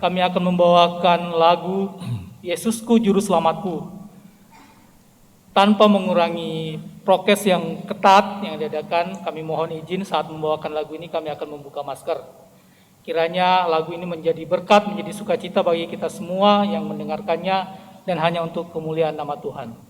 kami akan membawakan lagu Yesusku Juru Selamatku. Tanpa mengurangi prokes yang ketat yang diadakan, kami mohon izin saat membawakan lagu ini kami akan membuka masker. Kiranya lagu ini menjadi berkat, menjadi sukacita bagi kita semua yang mendengarkannya dan hanya untuk kemuliaan nama Tuhan.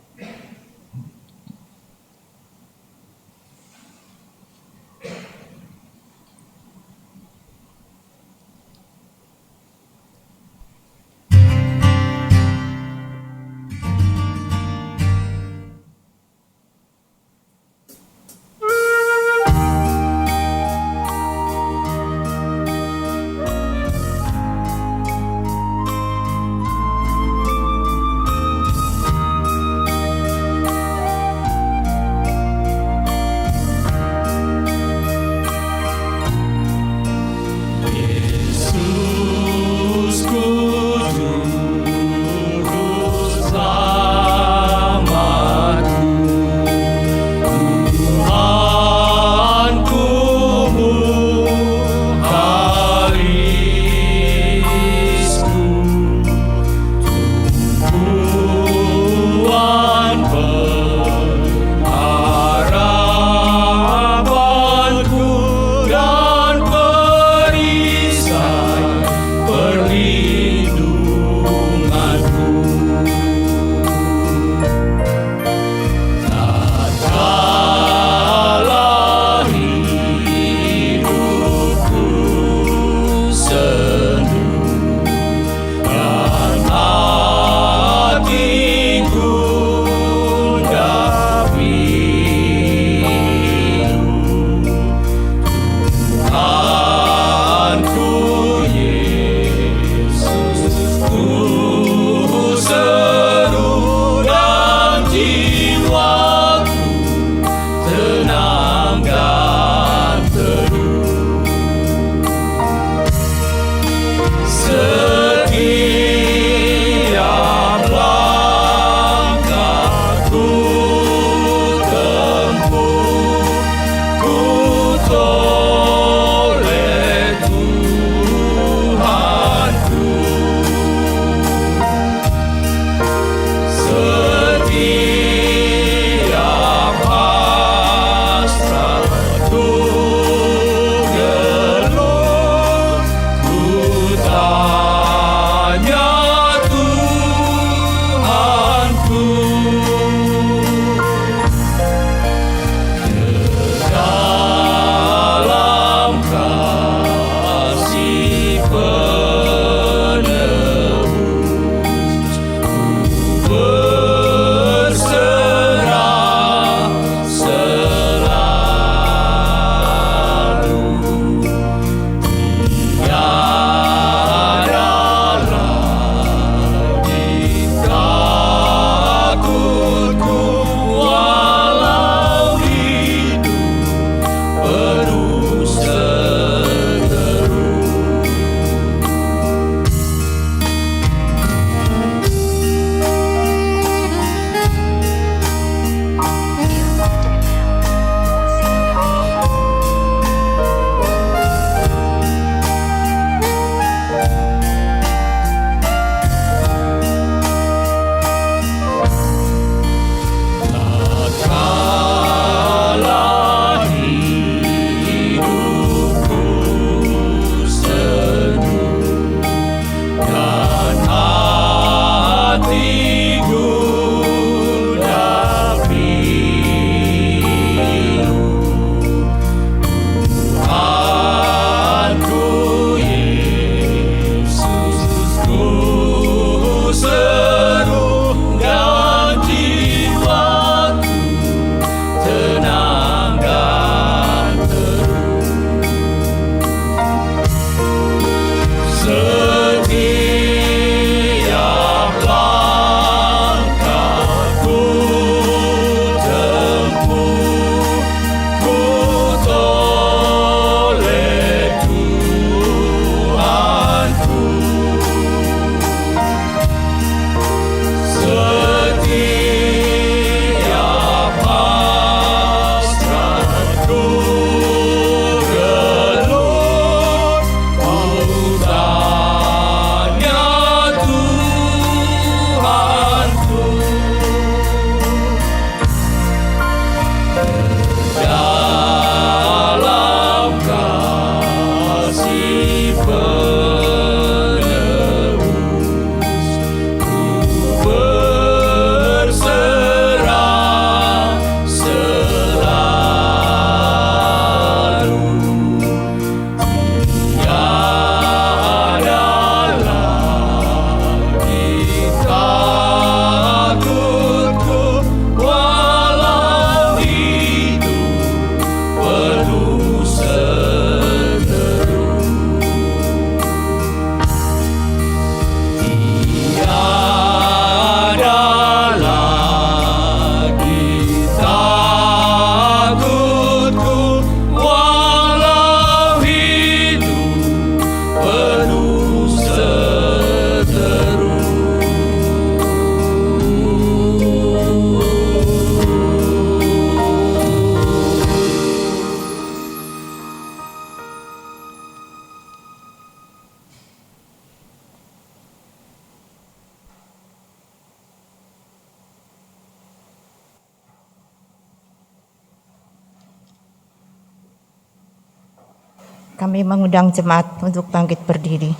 Kami mengundang jemaat untuk bangkit berdiri.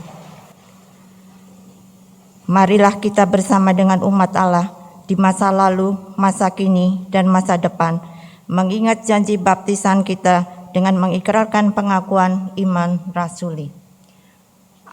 Marilah kita bersama dengan umat Allah di masa lalu, masa kini, dan masa depan, mengingat janji baptisan kita dengan mengikrarkan pengakuan iman rasuli.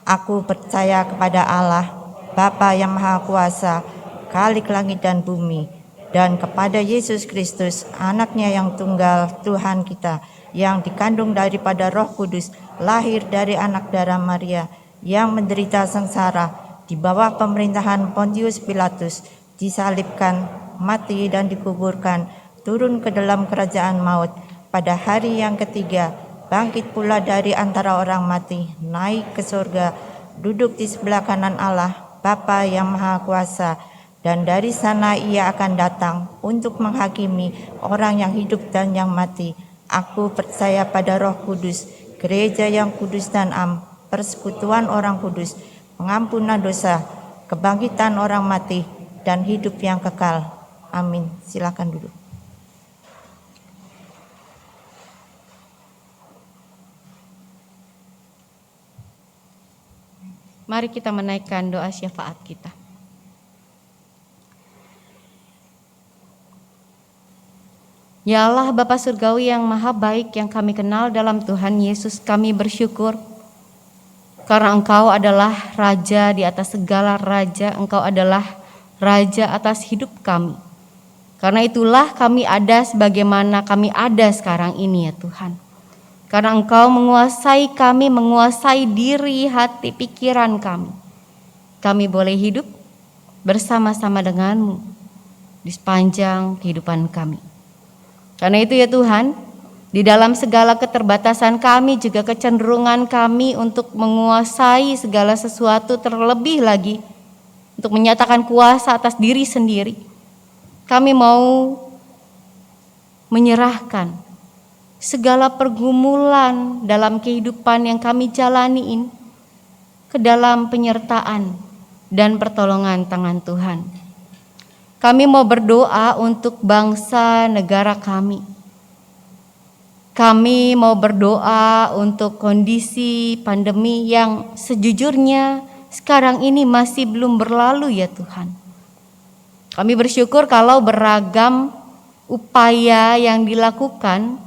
Aku percaya kepada Allah, Bapa yang Maha Kuasa, Khalik langit dan bumi, dan kepada Yesus Kristus, anaknya yang tunggal, Tuhan kita, yang dikandung daripada Roh Kudus, lahir dari anak darah Maria, yang menderita sengsara di bawah pemerintahan Pontius Pilatus, disalibkan, mati dan dikuburkan, turun ke dalam kerajaan maut, pada hari yang ketiga bangkit pula dari antara orang mati, naik ke surga, duduk di sebelah kanan Allah, Bapa yang Maha Kuasa, dan dari sana ia akan datang untuk menghakimi orang yang hidup dan yang mati. Aku percaya pada Roh Kudus, gereja yang kudus dan am, persekutuan orang kudus, pengampunan dosa, kebangkitan orang mati, dan hidup yang kekal. Amin. Silakan duduk. Mari kita menaikkan doa syafaat kita. Ya Allah, Bapa Surgawi yang Maha Baik yang kami kenal dalam Tuhan Yesus, kami bersyukur karena Engkau adalah Raja di atas segala raja, Engkau adalah Raja atas hidup kami. Karena itulah kami ada sebagaimana kami ada sekarang ini ya Tuhan. Karena Engkau menguasai kami, menguasai diri, hati, pikiran kami. Kami boleh hidup bersama-sama denganmu di sepanjang kehidupan kami. Karena itu ya Tuhan, di dalam segala keterbatasan kami, juga kecenderungan kami untuk menguasai segala sesuatu, terlebih lagi untuk menyatakan kuasa atas diri sendiri. Kami mau menyerahkan segala pergumulan dalam kehidupan yang kami jalani ini ke dalam penyertaan dan pertolongan tangan Tuhan. Kami mau berdoa untuk bangsa negara kami. Kami mau berdoa untuk kondisi pandemi yang sejujurnya sekarang ini masih belum berlalu ya Tuhan. Kami bersyukur kalau beragam upaya yang dilakukan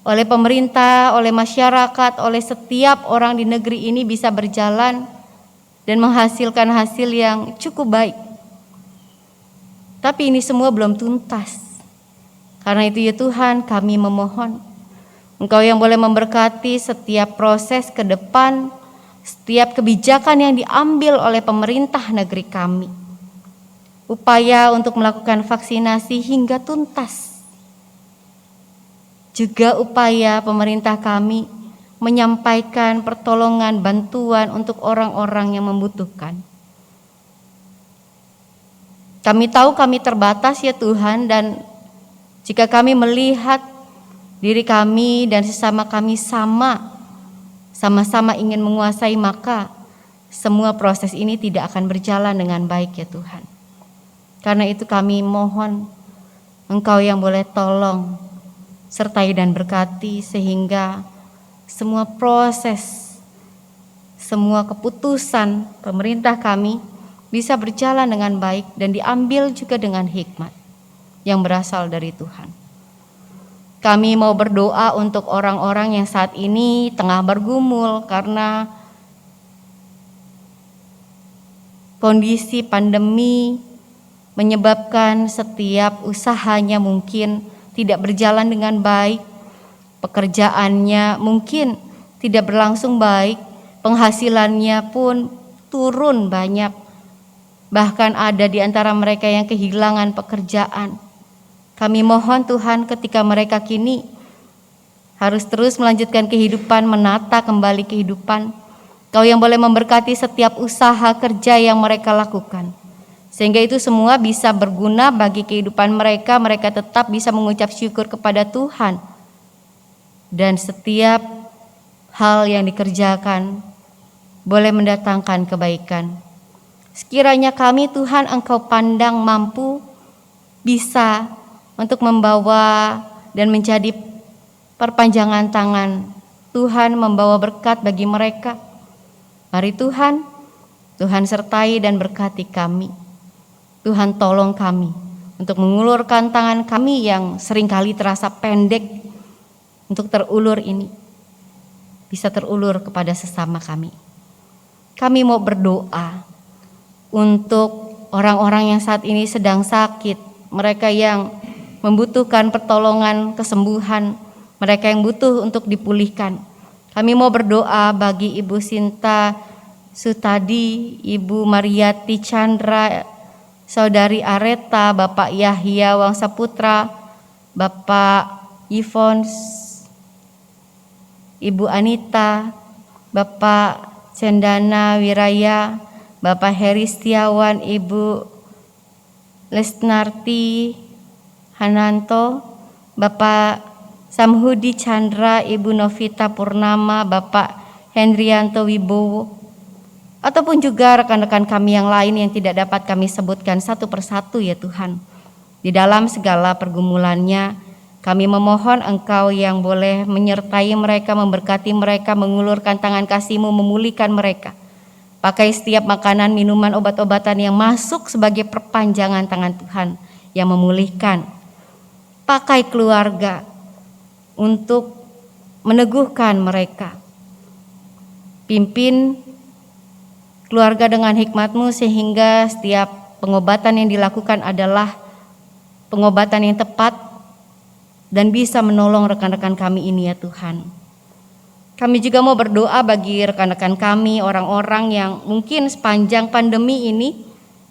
oleh pemerintah, oleh masyarakat, oleh setiap orang di negeri ini bisa berjalan dan menghasilkan hasil yang cukup baik. Tapi ini semua belum tuntas. Karena itu ya Tuhan, kami memohon Engkau yang boleh memberkati setiap proses ke depan, setiap kebijakan yang diambil oleh pemerintah negeri kami. Upaya untuk melakukan vaksinasi hingga tuntas. Juga upaya pemerintah kami menyampaikan pertolongan bantuan untuk orang-orang yang membutuhkan. Kami tahu kami terbatas ya Tuhan, dan jika kami melihat diri kami dan sesama kami sama-sama ingin menguasai, maka semua proses ini tidak akan berjalan dengan baik ya Tuhan. Karena itu kami mohon Engkau yang boleh tolong, sertai dan berkati sehingga semua proses, semua keputusan pemerintah kami bisa berjalan dengan baik dan diambil juga dengan hikmat yang berasal dari Tuhan. Kami mau berdoa untuk orang-orang yang saat ini tengah bergumul karena kondisi pandemi menyebabkan setiap usahanya mungkin tidak berjalan dengan baik, pekerjaannya mungkin tidak berlangsung baik, penghasilannya pun turun banyak. Bahkan ada di antara mereka yang kehilangan pekerjaan. Kami mohon Tuhan ketika mereka kini harus terus melanjutkan kehidupan, menata kembali kehidupan, Kau yang boleh memberkati setiap usaha kerja yang mereka lakukan. Sehingga itu semua bisa berguna bagi kehidupan mereka, mereka tetap bisa mengucap syukur kepada Tuhan. Dan setiap hal yang dikerjakan boleh mendatangkan kebaikan. Sekiranya kami Tuhan Engkau pandang mampu bisa untuk membawa dan menjadi perpanjangan tangan Tuhan membawa berkat bagi mereka. Mari Tuhan sertai dan berkati kami. Tuhan tolong kami untuk mengulurkan tangan kami yang seringkali terasa pendek untuk terulur ini. Bisa terulur kepada sesama kami. Kami mau berdoa untuk orang-orang yang saat ini sedang sakit, mereka yang membutuhkan pertolongan kesembuhan, mereka yang butuh untuk dipulihkan. Kami mau berdoa bagi Ibu Sinta Sutadi, Ibu Mariati Chandra, Saudari Areta, Bapak Yahya Wangsaputra, Bapak Yvonne, Ibu Anita, Bapak Cendana Wiraya, Bapak Heri Setiawan, Ibu Lesnarti Hananto, Bapak Samhudi Chandra, Ibu Novita Purnama, Bapak Hendrianto Wibowo, ataupun juga rekan-rekan kami yang lain yang tidak dapat kami sebutkan satu persatu ya Tuhan. Di dalam segala pergumulannya, kami memohon Engkau yang boleh menyertai mereka, memberkati mereka, mengulurkan tangan kasih-Mu, memulihkan mereka. Pakai setiap makanan, minuman, obat-obatan yang masuk sebagai perpanjangan tangan Tuhan yang memulihkan. Pakai keluarga untuk meneguhkan mereka. Pimpin keluarga dengan hikmat-Mu sehingga setiap pengobatan yang dilakukan adalah pengobatan yang tepat dan bisa menolong rekan-rekan kami ini ya Tuhan. Kami juga mau berdoa bagi rekan-rekan kami, orang-orang yang mungkin sepanjang pandemi ini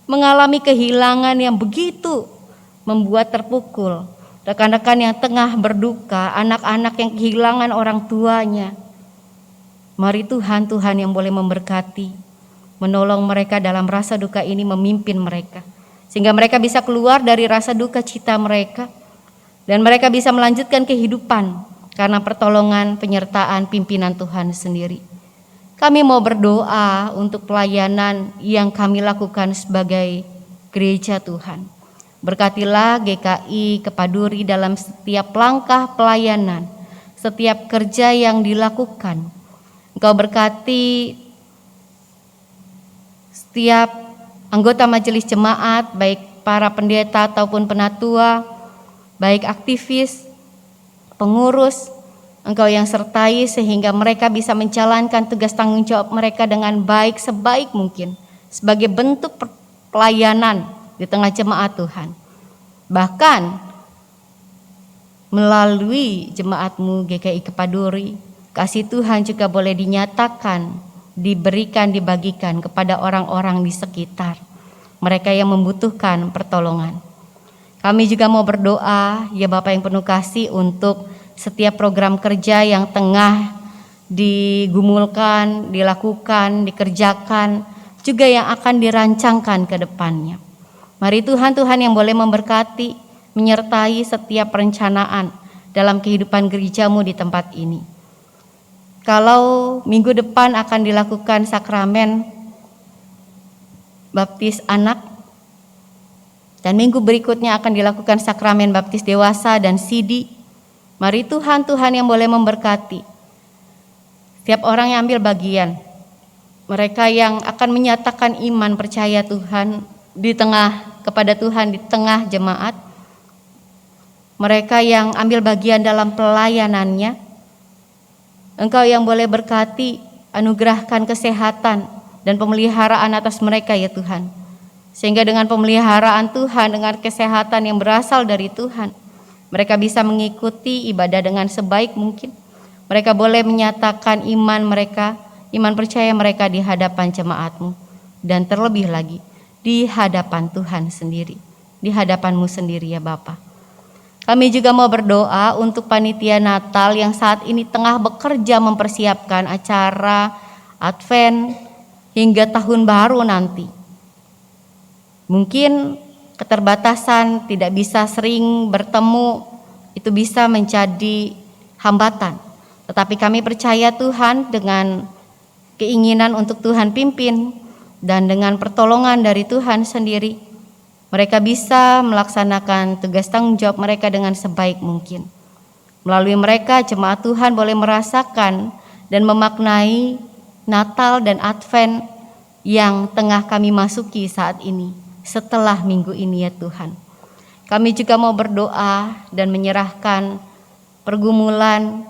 mengalami kehilangan yang begitu membuat terpukul. Rekan-rekan yang tengah berduka, anak-anak yang kehilangan orang tuanya. Mari Tuhan yang boleh memberkati, menolong mereka dalam rasa duka ini, memimpin mereka. Sehingga mereka bisa keluar dari rasa duka cita mereka. Dan mereka bisa melanjutkan kehidupan karena pertolongan penyertaan pimpinan Tuhan sendiri. Kami mau berdoa untuk pelayanan yang kami lakukan sebagai gereja Tuhan. Berkatilah GKI Kepaduri dalam setiap langkah pelayanan, setiap kerja yang dilakukan. Engkau berkati setiap anggota majelis jemaat, baik para pendeta ataupun penatua, baik aktivis, pengurus. Engkau yang sertai sehingga mereka bisa menjalankan tugas tanggung jawab mereka dengan baik, sebaik mungkin, sebagai bentuk pelayanan di tengah jemaat Tuhan. Bahkan melalui jemaat-Mu GKI Kepaduri, kasih Tuhan juga boleh dinyatakan, diberikan, dibagikan kepada orang-orang di sekitar, mereka yang membutuhkan pertolongan. Kami juga mau berdoa ya Bapak yang penuh kasih untuk setiap program kerja yang tengah digumulkan, dilakukan, dikerjakan, juga yang akan dirancangkan ke depannya. Mari Tuhan yang boleh memberkati, menyertai setiap perencanaan dalam kehidupan gereja-Mu di tempat ini. Kalau minggu depan akan dilakukan sakramen baptis anak, dan minggu berikutnya akan dilakukan sakramen baptis dewasa dan sidi, mari Tuhan yang boleh memberkati setiap orang yang ambil bagian, mereka yang akan menyatakan iman percaya Tuhan di tengah kepada Tuhan di tengah jemaat, mereka yang ambil bagian dalam pelayanannya. Engkau yang boleh berkati, anugerahkan kesehatan dan pemeliharaan atas mereka ya Tuhan. Sehingga dengan pemeliharaan Tuhan, dengan kesehatan yang berasal dari Tuhan, mereka bisa mengikuti ibadah dengan sebaik mungkin. Mereka boleh menyatakan iman mereka, iman percaya mereka di hadapan jemaat-Mu. Dan terlebih lagi, di hadapan Tuhan sendiri, di hadapan-Mu sendiri ya Bapa. Kami juga mau berdoa untuk panitia Natal yang saat ini tengah bekerja mempersiapkan acara Advent hingga tahun baru nanti. Mungkin keterbatasan, tidak bisa sering bertemu, itu bisa menjadi hambatan. Tetapi kami percaya Tuhan dengan keinginan untuk Tuhan pimpin dan dengan pertolongan dari Tuhan sendiri, mereka bisa melaksanakan tugas tanggung jawab mereka dengan sebaik mungkin. Melalui mereka jemaat Tuhan boleh merasakan dan memaknai Natal dan Advent yang tengah kami masuki saat ini, setelah minggu ini ya Tuhan. Kami juga mau berdoa dan menyerahkan pergumulan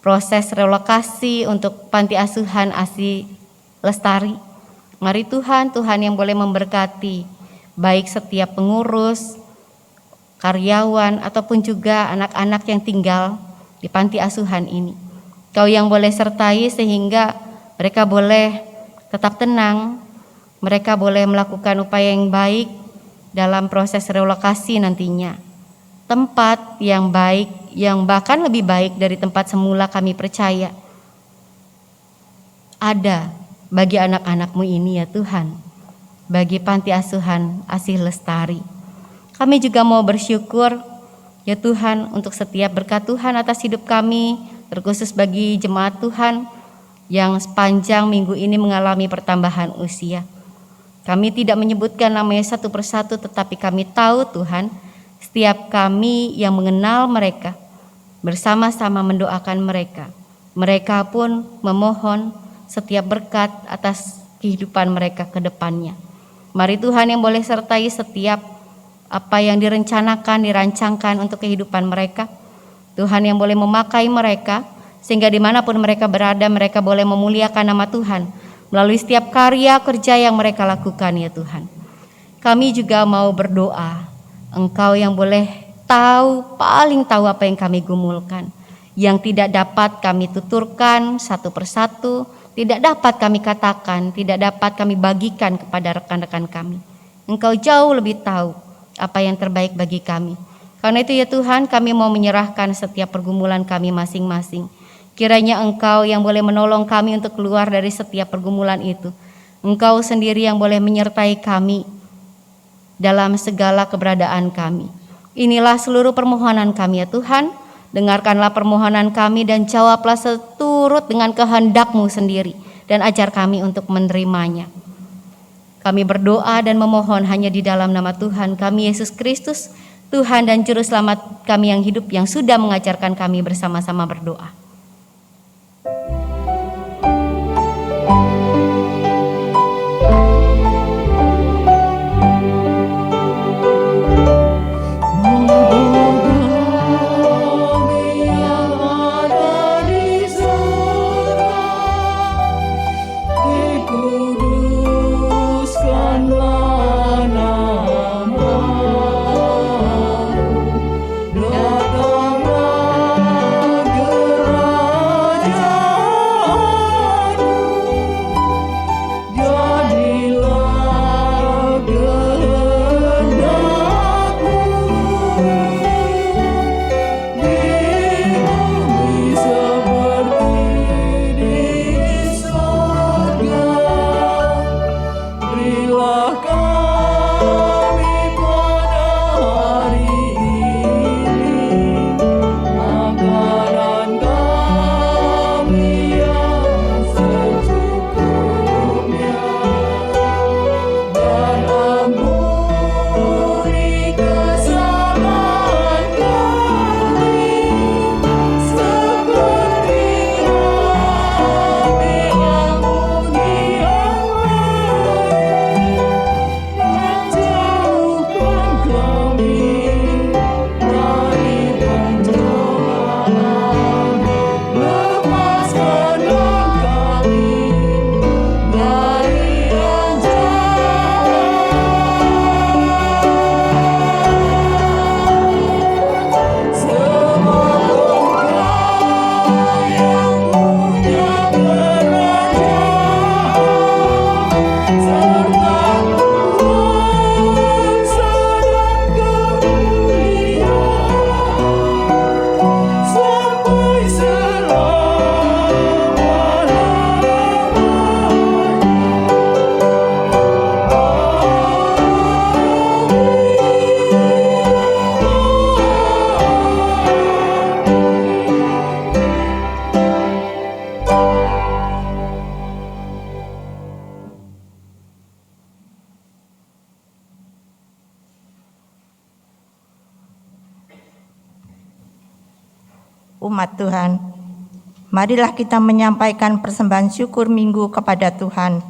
proses relokasi untuk panti asuhan ASI Lestari. Mari Tuhan yang boleh memberkati baik setiap pengurus, karyawan, ataupun juga anak-anak yang tinggal di panti asuhan ini. Kau yang boleh sertai sehingga mereka boleh tetap tenang, mereka boleh melakukan upaya yang baik dalam proses relokasi nantinya. Tempat yang baik, yang bahkan lebih baik dari tempat semula kami percaya ada bagi anak-anak-Mu ini ya Tuhan, bagi panti asuhan ASI Lestari. Kami juga mau bersyukur ya Tuhan untuk setiap berkat Tuhan atas hidup kami, terkhusus bagi jemaat Tuhan yang sepanjang minggu ini mengalami pertambahan usia. Kami tidak menyebutkan namanya satu persatu, tetapi kami tahu Tuhan, setiap kami yang mengenal mereka, bersama-sama mendoakan mereka. Mereka pun memohon setiap berkat atas kehidupan mereka ke depannya. Mari Tuhan yang boleh sertai setiap apa yang direncanakan, dirancangkan untuk kehidupan mereka. Tuhan yang boleh memakai mereka, sehingga dimanapun mereka berada, mereka boleh memuliakan nama Tuhan melalui setiap karya kerja yang mereka lakukan ya Tuhan. Kami juga mau berdoa, Engkau yang boleh tahu, paling tahu apa yang kami gumulkan, yang tidak dapat kami tuturkan satu persatu, tidak dapat kami katakan, tidak dapat kami bagikan kepada rekan-rekan kami. Engkau jauh lebih tahu apa yang terbaik bagi kami. Karena itu ya Tuhan, kami mau menyerahkan setiap pergumulan kami masing-masing. Kiranya Engkau yang boleh menolong kami untuk keluar dari setiap pergumulan itu. Engkau sendiri yang boleh menyertai kami dalam segala keberadaan kami. Inilah seluruh permohonan kami ya Tuhan. Dengarkanlah permohonan kami dan jawablah seturut dengan kehendak-Mu sendiri, dan ajar kami untuk menerimanya. Kami berdoa dan memohon hanya di dalam nama Tuhan kami Yesus Kristus, Tuhan dan Juru Selamat kami yang hidup, yang sudah mengajarkan kami bersama-sama berdoa. Datanglah umat Tuhan, marilah kita menyampaikan persembahan syukur Minggu kepada Tuhan.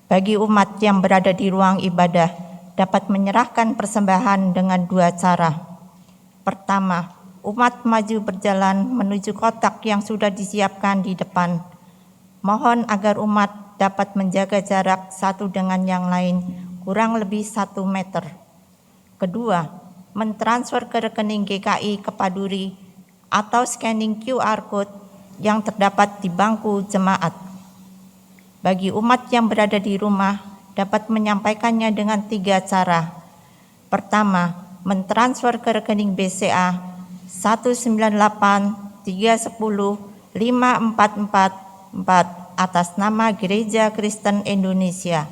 Bagi umat yang berada di ruang ibadah, dapat menyerahkan persembahan dengan dua cara. Pertama, umat maju berjalan menuju kotak yang sudah disiapkan di depan. Mohon agar umat dapat menjaga jarak satu dengan yang lain kurang lebih 1 meter. Kedua, mentransfer ke rekening GKI Kepaduri atau scanning QR Code yang terdapat di bangku jemaat. Bagi umat yang berada di rumah, dapat menyampaikannya dengan 3 cara. Pertama, mentransfer ke rekening BCA 198310544 atas nama Gereja Kristen Indonesia.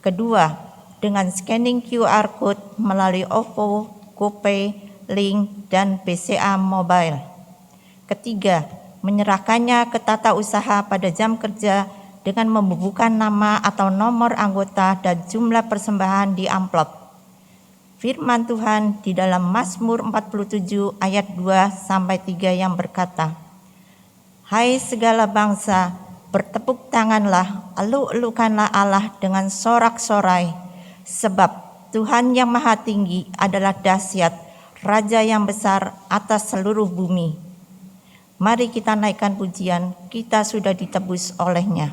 Kedua, dengan scanning QR Code melalui OVO, GoPay, Link, dan BCA Mobile. Ketiga, menyerahkannya ke tata usaha pada jam kerja dengan membubuhkan nama atau nomor anggota dan jumlah persembahan di amplop. Firman Tuhan di dalam Mazmur 47 ayat 2-3 yang berkata, "Hai segala bangsa, bertepuk tanganlah, eluk-elukanlah Allah dengan sorak-sorai, sebab Tuhan yang Maha Tinggi adalah dahsyat, Raja yang besar atas seluruh bumi." Mari kita naikkan pujian, kita sudah ditebus oleh-Nya.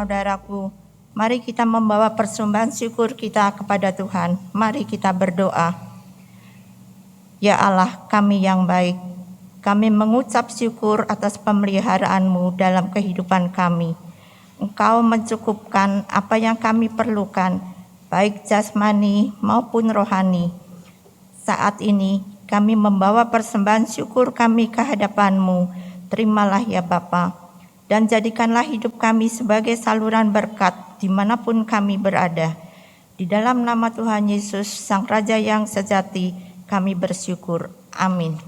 Saudaraku, mari kita membawa persembahan syukur kita kepada Tuhan. Mari kita berdoa. Ya Allah kami yang baik, kami mengucap syukur atas pemeliharaan-Mu dalam kehidupan kami. Engkau mencukupkan apa yang kami perlukan, baik jasmani maupun rohani. Saat ini kami membawa persembahan syukur kami ke hadapan-Mu. Terimalah ya Bapa, dan jadikanlah hidup kami sebagai saluran berkat dimanapun kami berada. Di dalam nama Tuhan Yesus, Sang Raja yang sejati, kami bersyukur. Amin.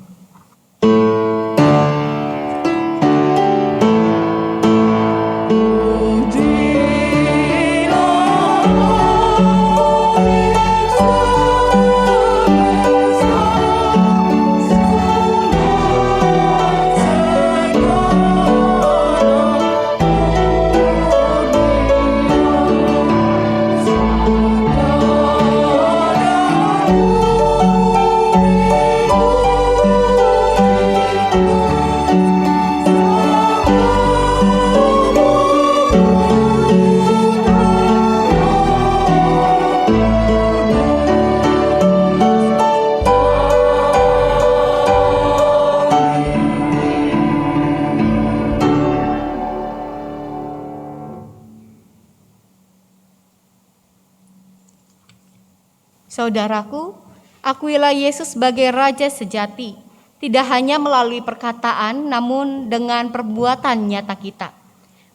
Saudaraku, akuilah Yesus sebagai Raja sejati, tidak hanya melalui perkataan, namun dengan perbuatan nyata kita.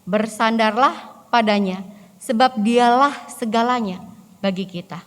Bersandarlah padanya, sebab dialah segalanya bagi kita.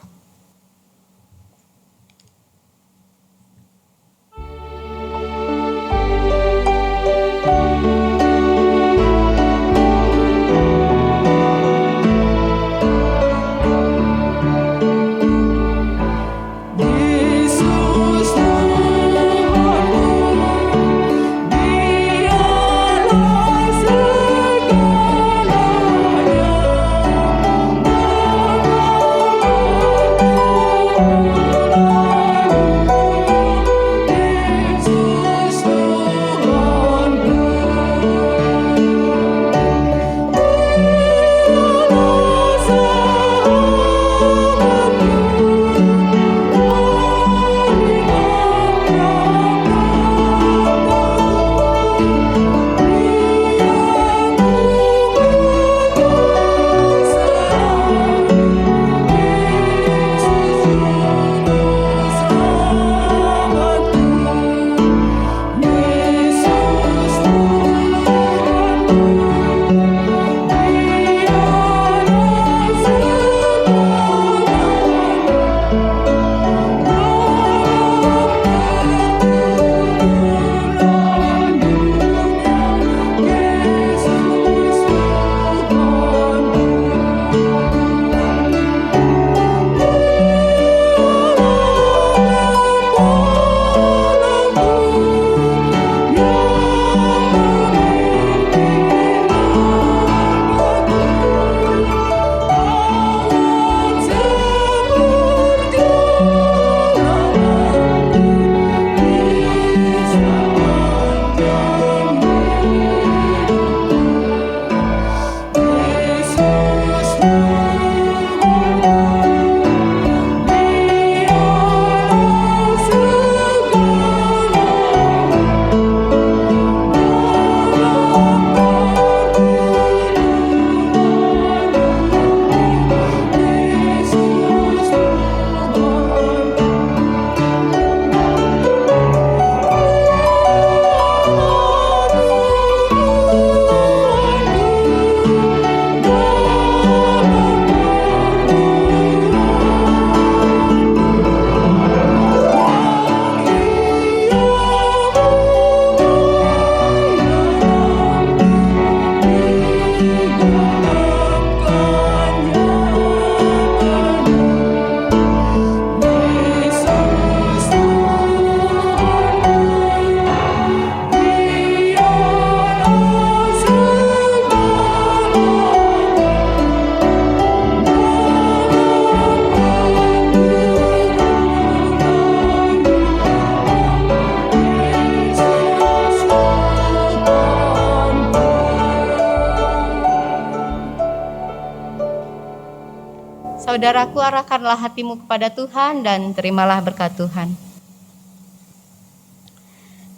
Saudaraku, arahkanlah hatimu kepada Tuhan dan terimalah berkat Tuhan.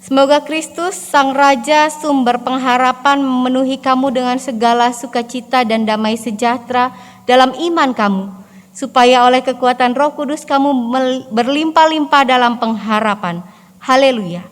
Semoga Kristus, Sang Raja, sumber pengharapan, memenuhi kamu dengan segala sukacita dan damai sejahtera dalam iman kamu, supaya oleh kekuatan Roh Kudus kamu berlimpah-limpah dalam pengharapan. Haleluya.